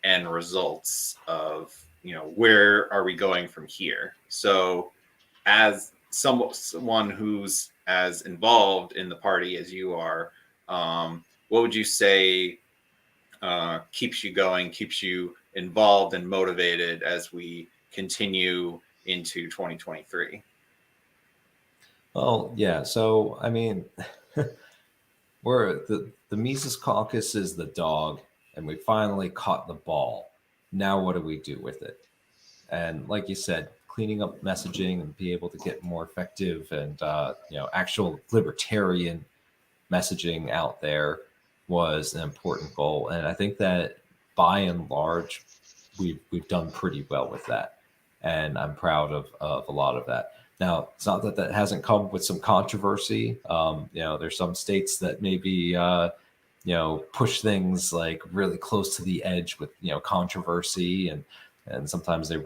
[SPEAKER 1] end results of, where are we going from here. So as someone who's as involved in the party as you are, what would you say keeps you going, keeps you involved and motivated as we continue into 2023?
[SPEAKER 3] Well, yeah. So, I mean, the Mises Caucus is the dog, and we finally caught the ball. Now, what do we do with it? And like you said, cleaning up messaging and be able to get more effective and actual libertarian messaging out there was an important goal. And I think that by and large, we've done pretty well with that. And I'm proud of a lot of that. Now, it's not that that hasn't come with some controversy. There's some states that maybe, push things like really close to the edge with, controversy, and sometimes they,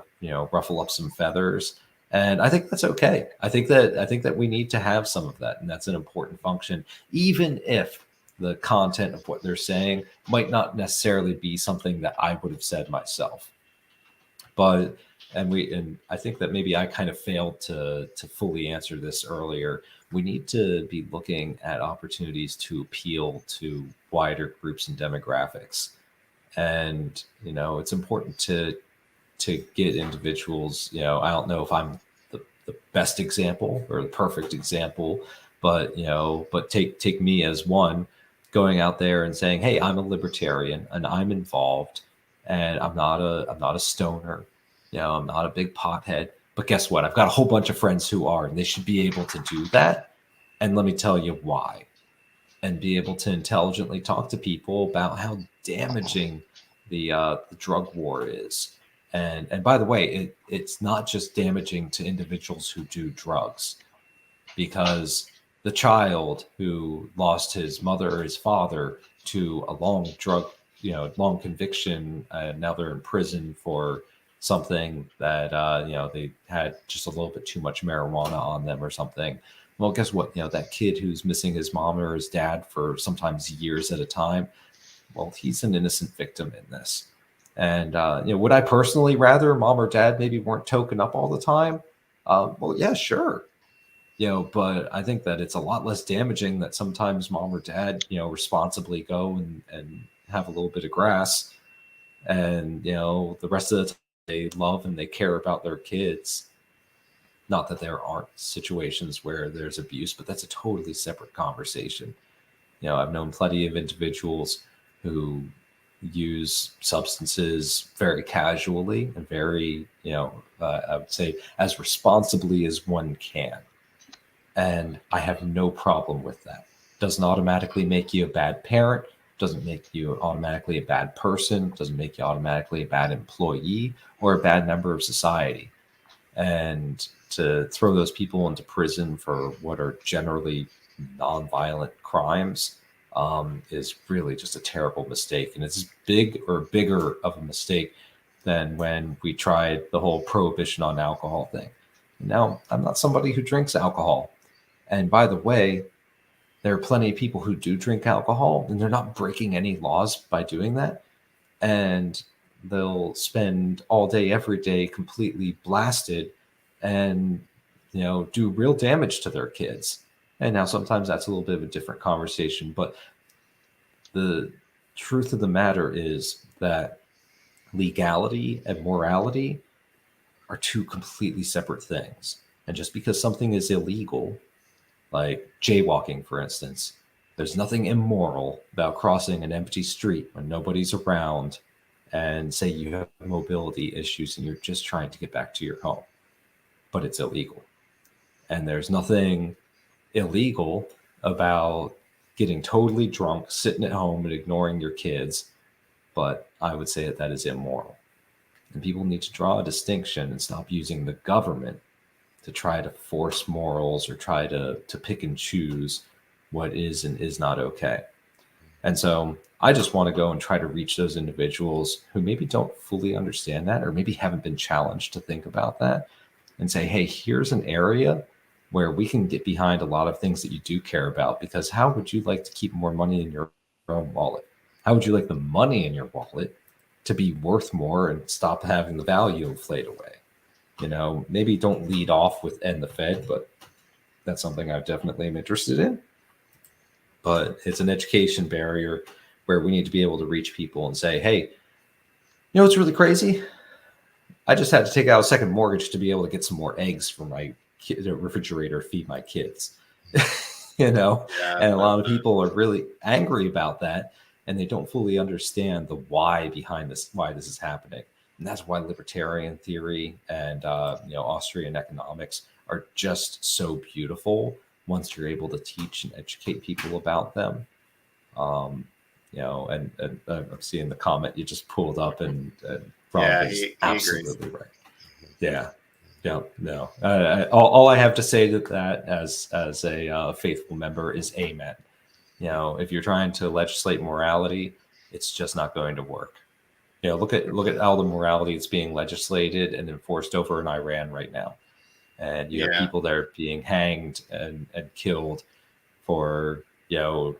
[SPEAKER 3] ruffle up some feathers. And I think that's okay. I think that we need to have some of that, and that's an important function, even if the content of what they're saying might not necessarily be something that I would have said myself. But and I think that maybe I kind of failed to fully answer this earlier. We need to be looking at opportunities to appeal to wider groups and demographics. And, it's important to get individuals, I don't know if I'm the best example or the perfect example, but, but take me as one, going out there and saying, hey, I'm a libertarian and I'm involved, and I'm not a stoner. I'm not a big pothead, but guess what? I've got a whole bunch of friends who are, and they should be able to do that. And let me tell you why. And be able to intelligently talk to people about how damaging the drug war is. And by the way, it's not just damaging to individuals who do drugs, because the child who lost his mother or his father to a long long conviction, now they're in prison for something that they had just a little bit too much marijuana on them or something. Well, guess what? That kid who's missing his mom or his dad for sometimes years at a time, well, he's an innocent victim in this. And would I personally rather mom or dad maybe weren't token up all the time? Well, yeah, sure. But I think that it's a lot less damaging that sometimes mom or dad, responsibly go and have a little bit of grass, and the rest of the time they love and they care about their kids. Not that there aren't situations where there's abuse, but that's a totally separate conversation. I've known plenty of individuals who use substances very casually and very, I would say as responsibly as one can. And I have no problem with that. Doesn't automatically make you a bad parent, doesn't make you automatically a bad person, doesn't make you automatically a bad employee or a bad member of society. And to throw those people into prison for what are generally nonviolent crimes is really just a terrible mistake. And it's big or bigger of a mistake than when we tried the whole prohibition on alcohol thing. Now, I'm not somebody who drinks alcohol. And by the way, there are plenty of people who do drink alcohol, and they're not breaking any laws by doing that. And they'll spend all day, every day completely blasted and, do real damage to their kids. And now sometimes that's a little bit of a different conversation. But the truth of the matter is that legality and morality are two completely separate things. And just because something is illegal, like jaywalking, for instance, there's nothing immoral about crossing an empty street when nobody's around and say you have mobility issues and you're just trying to get back to your home, but it's illegal. And there's nothing illegal about getting totally drunk, sitting at home and ignoring your kids, but I would say that is immoral. And people need to draw a distinction and stop using the government to try to force morals or try to pick and choose what is and is not okay. And so I just want to go and try to reach those individuals who maybe don't fully understand that, or maybe haven't been challenged to think about that, and say, hey, here's an area where we can get behind a lot of things that you do care about. Because how would you like to keep more money in your own wallet? How would you like the money in your wallet to be worth more and stop having the value inflate away? You know, maybe don't lead off with end the Fed, but that's something I definitely am interested in. But it's an education barrier where we need to be able to reach people and say, hey, you know what's really crazy? I just had to take out a second mortgage to be able to get some more eggs for my refrigerator, feed my kids. You know, and a lot of people are really angry about that, and they don't fully understand the why behind this, why this is happening. And that's why libertarian theory and you know, Austrian economics are just so beautiful once you're able to teach and educate people about them. You know, and I'm seeing the comment you just pulled up, and Rob is absolutely right. Yeah. Yeah, no. All I have to say to that as a faithful member is amen. You know, if you're trying to legislate morality, it's just not going to work. You know, look at all the morality that's being legislated and enforced over in Iran right now. And you have people that are being hanged and killed for, you know,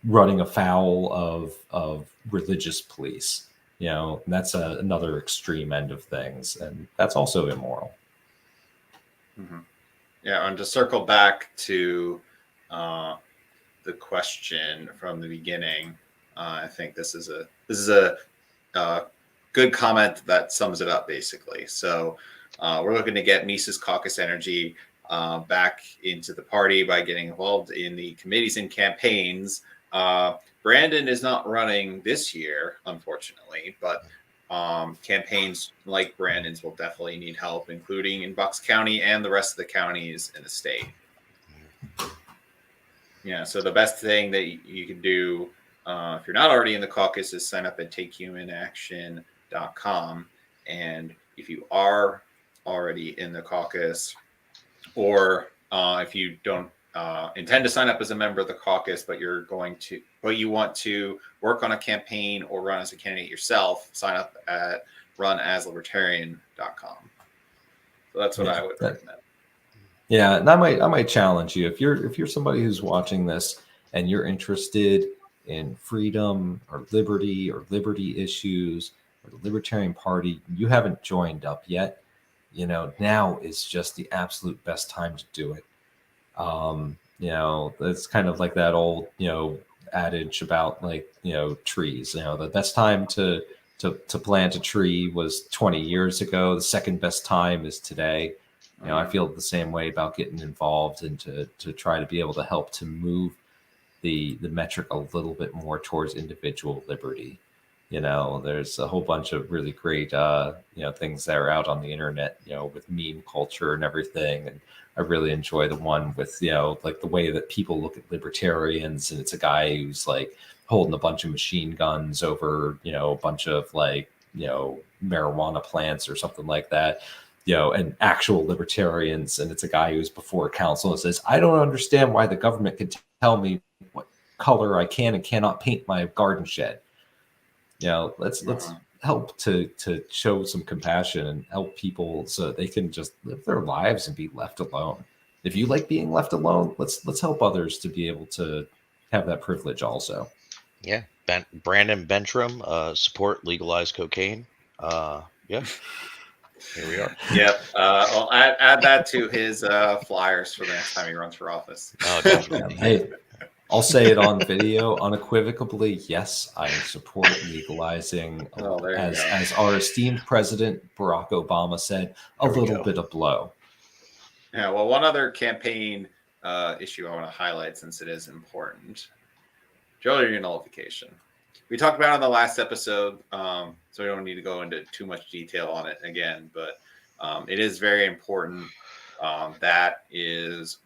[SPEAKER 3] running afoul of religious police. You know, and that's another extreme end of things, and that's also immoral.
[SPEAKER 1] Mm-hmm. Yeah, and to circle back to the question from the beginning, I think this is a good comment that sums it up basically. So we're looking to get Mises Caucus Energy back into the party by getting involved in the committees and campaigns. Brandon is not running this year, unfortunately, but campaigns like Brandon's will definitely need help, including in Bucks County and the rest of the counties in the state. Yeah, so the best thing that you can do if you're not already in the caucus is sign up at takehumanaction.com. And if you are already in the caucus, or if you don't intend to sign up as a member of the caucus, but you want to work on a campaign or run as a candidate yourself, sign up at runaslibertarian.com. So that's what I would recommend.
[SPEAKER 3] Yeah, and I might challenge you if you're somebody who's watching this and you're interested in freedom or liberty issues or the Libertarian Party, you haven't joined up yet. You know, now is just the absolute best time to do it. You know, it's kind of like that old, you know, adage about, like, you know, trees. You know, the best time to plant a tree was 20 years ago. The second best time is today. You know, I feel the same way about getting involved and to try to be able to help to move the metric a little bit more towards individual liberty. You know, there's a whole bunch of really great, you know, things that are out on the internet, you know, with meme culture and everything. And I really enjoy the one with, you know, like the way that people look at libertarians, and it's a guy who's like holding a bunch of machine guns over, you know, a bunch of, like, you know, marijuana plants or something like that, you know, and actual libertarians. And it's a guy who's before council and says, I don't understand why the government can tell me what color I can and cannot paint my garden shed. You know, let's help to show some compassion and help people so they can just live their lives and be left alone. If you like being left alone, let's help others to be able to have that privilege also.
[SPEAKER 2] Yeah, Brandon Bentrim, support legalized cocaine. Yeah, here we are.
[SPEAKER 1] Yep. I'll add that to his flyers for the next time he runs for office.
[SPEAKER 2] Oh, definitely.
[SPEAKER 3] Hey, I'll say it on video unequivocally. Yes, I support legalizing, as our esteemed president Barack Obama said, a little bit of blow.
[SPEAKER 1] Yeah. Well, one other campaign issue I want to highlight, since it is important: voter nullification. We talked about it in the last episode, so we don't need to go into too much detail on it again. But it is very important. That is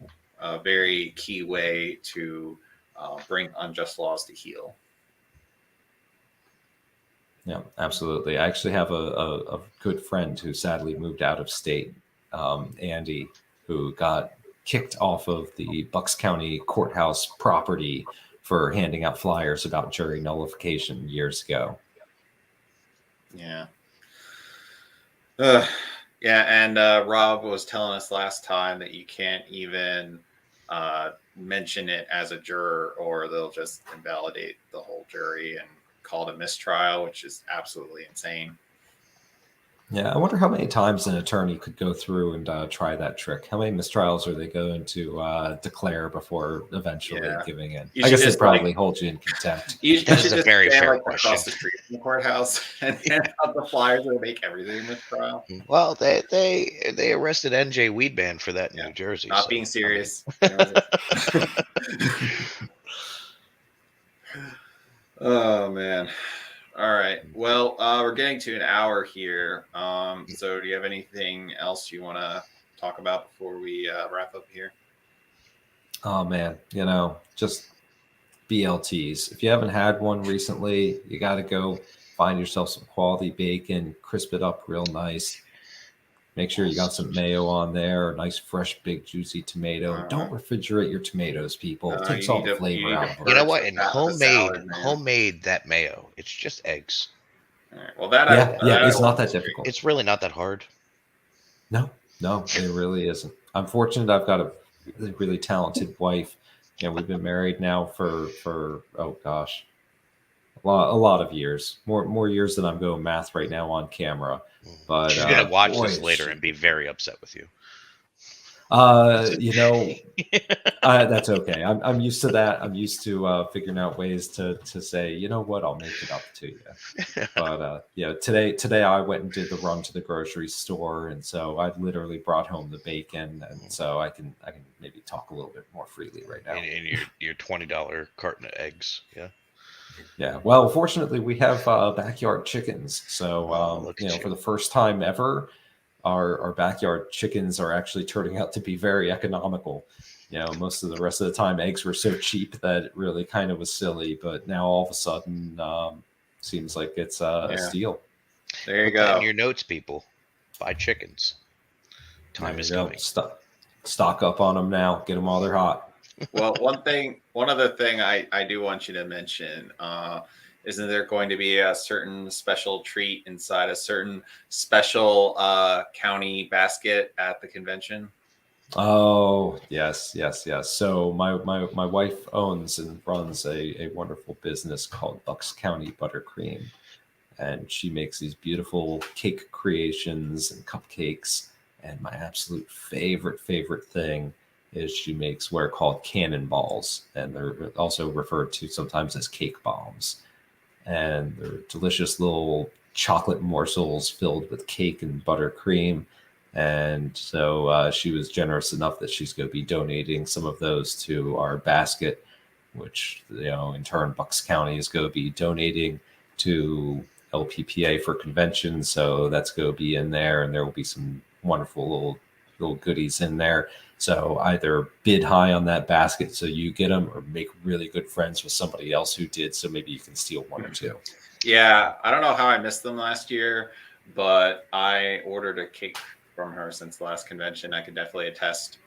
[SPEAKER 1] a very key way to bring unjust laws to heel.
[SPEAKER 3] Yeah, absolutely. I actually have a good friend who sadly moved out of state, Andy, who got kicked off of the Bucks County courthouse property for handing out flyers about jury nullification years ago.
[SPEAKER 1] Yeah. Yeah, and Rob was telling us last time that you can't even mention it as a juror, or they'll just invalidate the whole jury and call it a mistrial, which is absolutely insane.
[SPEAKER 3] Yeah, I wonder how many times an attorney could go through and try that trick. How many mistrials are they going to declare before eventually
[SPEAKER 1] Yeah.
[SPEAKER 3] giving in?
[SPEAKER 1] You
[SPEAKER 3] I
[SPEAKER 1] should
[SPEAKER 3] guess they
[SPEAKER 1] just,
[SPEAKER 3] probably hold you in contempt.
[SPEAKER 1] you
[SPEAKER 2] That
[SPEAKER 1] should
[SPEAKER 2] is a
[SPEAKER 1] just
[SPEAKER 2] very
[SPEAKER 1] stand
[SPEAKER 2] fair
[SPEAKER 1] like
[SPEAKER 2] question.
[SPEAKER 1] across the street from the courthouse and hand out the flyers that make everything a mistrial.
[SPEAKER 2] Well, they arrested NJ Weedman for that in
[SPEAKER 1] Yeah.
[SPEAKER 2] New Jersey.
[SPEAKER 1] Not
[SPEAKER 2] so,
[SPEAKER 1] being serious. Oh man. All right. Well, we're getting to an hour here. So do you have anything else you want to talk about before we wrap up here?
[SPEAKER 3] Oh man, just BLTs. If you haven't had one recently, you got to go find yourself some quality bacon, crisp it up real nice. Make sure you got some mayo on there, a nice fresh big juicy tomato. And don't refrigerate your tomatoes, people. It takes all the flavor out of them.
[SPEAKER 2] You know what?
[SPEAKER 1] purge
[SPEAKER 2] And
[SPEAKER 1] the fat of the salad, man.
[SPEAKER 2] homemade that mayo. It's just eggs.
[SPEAKER 1] All right. Well, that
[SPEAKER 3] Yeah, it's
[SPEAKER 1] I
[SPEAKER 3] not that difficult.
[SPEAKER 2] It's really not that hard.
[SPEAKER 3] No, it really isn't. I'm fortunate I've got a really talented wife. We've been married now for oh gosh, a lot of years, more years than I'm going math right now on camera. But
[SPEAKER 2] She's gonna watch
[SPEAKER 3] boy,
[SPEAKER 2] this later and be very upset with you.
[SPEAKER 3] That's okay. I'm used to that. I'm used to figuring out ways to say, you know what, I'll make it up to you. But today I went and did the run to the grocery store, and so I literally brought home the bacon, and so I can maybe talk a little bit more freely right now.
[SPEAKER 2] And your $20 carton of eggs, yeah.
[SPEAKER 3] Yeah. Well, fortunately, we have backyard chickens, so for the first time ever, our backyard chickens are actually turning out to be very economical. Most of the rest of the time eggs were so cheap that it really kind of was silly, but now all of a sudden seems like it's a steal.
[SPEAKER 1] There you
[SPEAKER 2] Put that
[SPEAKER 1] go.
[SPEAKER 2] in your notes, people. Buy chickens. Time is coming.
[SPEAKER 3] Stock up on them now. Get them while they're hot.
[SPEAKER 1] Well, one other thing I do want you to mention, isn't there going to be a certain special treat inside a certain special county basket at the convention?
[SPEAKER 3] Oh, yes. So my wife owns and runs a wonderful business called Bucks County Buttercream, and she makes these beautiful cake creations and cupcakes. And my absolute favorite thing is she makes what are called cannonballs, and they're also referred to sometimes as cake bombs. And they're delicious little chocolate morsels filled with cake and buttercream. And so she was generous enough that she's going to be donating some of those to our basket, which, in turn, Bucks County is going to be donating to LPPA for convention. So that's going to be in there, and there will be some wonderful little goodies in there. So either bid high on that basket so you get them, or make really good friends with somebody else who did, so maybe you can steal one or two.
[SPEAKER 1] Yeah, I don't know how I missed them last year, but I ordered a cake from her since the last convention. I could definitely attest.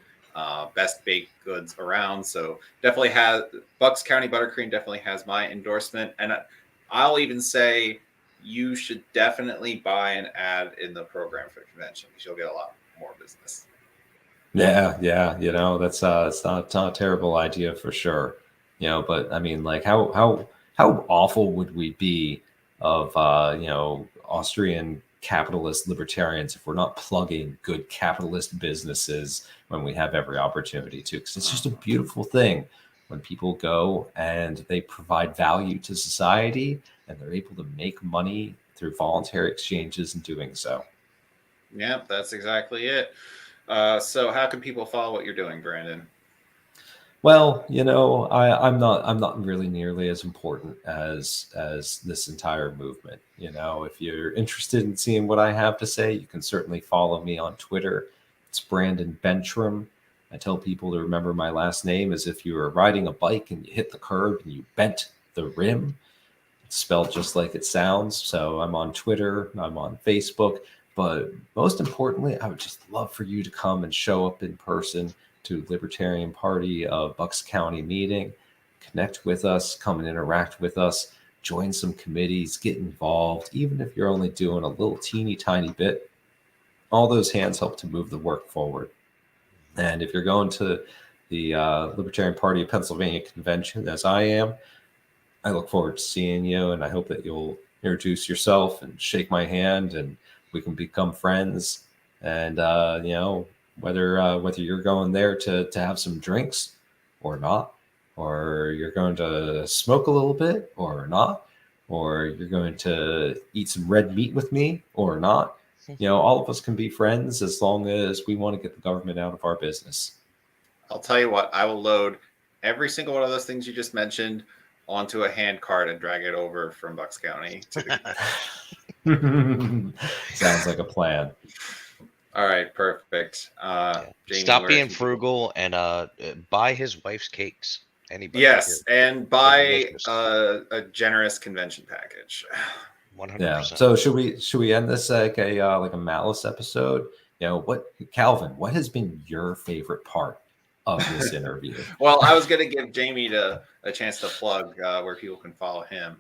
[SPEAKER 1] Best baked goods around. So definitely has Bucks County Buttercream definitely has my endorsement. And I'll even say you should definitely buy an ad in the program for the convention, because you'll get a lot more business.
[SPEAKER 3] Yeah. That's it's not a terrible idea for sure. But I mean, like, how awful would we be of Austrian capitalist libertarians if we're not plugging good capitalist businesses when we have every opportunity to? Because it's just a beautiful thing when people go and they provide value to society, and they're able to make money through voluntary exchanges in doing so.
[SPEAKER 1] Yeah, that's exactly it. So how can people follow what you're doing, Brandon?
[SPEAKER 3] Well, I'm not really nearly as important as this entire movement. If you're interested in seeing what I have to say, you can certainly follow me on Twitter. It's Brandon Bentrim. I tell people to remember my last name as if you were riding a bike and you hit the curb and you bent the rim. It's spelled just like it sounds. So I'm on Twitter, I'm on Facebook, but most importantly, I would just love for you to come and show up in person to Libertarian Party of Bucks County meeting, connect with us, come and interact with us, join some committees, get involved, even if you're only doing a little teeny tiny bit. all those hands help to move the work forward. And if you're going to the Libertarian Party of Pennsylvania convention, as I am, I look forward to seeing you, and I hope that you'll introduce yourself and shake my hand, and we can become friends. And whether you're going there to have some drinks or not, or you're going to smoke a little bit or not, or you're going to eat some red meat with me or not, all of us can be friends as long as we want to get the government out of our business.
[SPEAKER 1] I'll tell you what, I will load every single one of those things you just mentioned onto a hand cart and drag it over from Bucks County to the
[SPEAKER 3] Sounds like a plan.
[SPEAKER 1] All right, perfect. Jamie,
[SPEAKER 2] stop being frugal and buy his wife's cakes. Anybody?
[SPEAKER 1] Yes, and buy a generous convention package.
[SPEAKER 2] 100%.
[SPEAKER 3] Yeah. So should we end this like a Malice episode? Calvin, what has been your favorite part of this interview?
[SPEAKER 1] Well, I was going to give Jamie a chance to plug where people can follow him.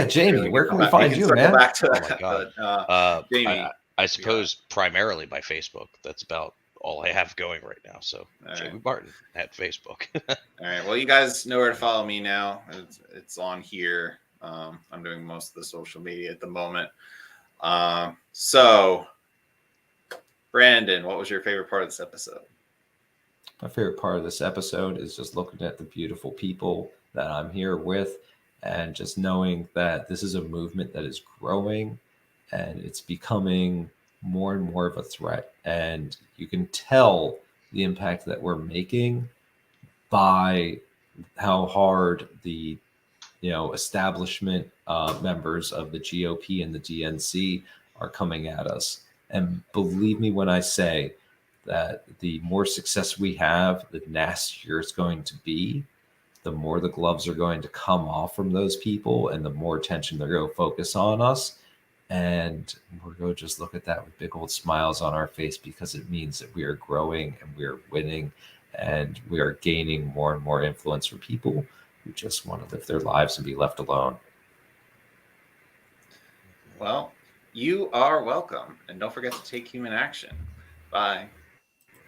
[SPEAKER 3] Jamie, where can we find you, man?
[SPEAKER 1] Back to
[SPEAKER 2] my God.
[SPEAKER 1] Jamie,
[SPEAKER 2] I suppose primarily by Facebook. That's about all I have going right now. So Jamie Barton at Facebook.
[SPEAKER 1] All right. Well, you guys know where to follow me now. It's on here. I'm doing most of the social media at the moment. So, Brandon, what was your favorite part of this episode?
[SPEAKER 3] My favorite part of this episode is just looking at the beautiful people that I'm here with, and just knowing that this is a movement that is growing and it's becoming more and more of a threat. And you can tell the impact that we're making by how hard the establishment members of the GOP and the DNC are coming at us. And believe me when I say that the more success we have, the nastier it's going to be, the more the gloves are going to come off from those people, and the more attention they're going to focus on us. And we're going to just look at that with big old smiles on our face, because it means that we are growing and we are winning, and we are gaining more and more influence from people who just want to live their lives and be left alone.
[SPEAKER 1] Well, you are welcome. And don't forget to take human action. Bye.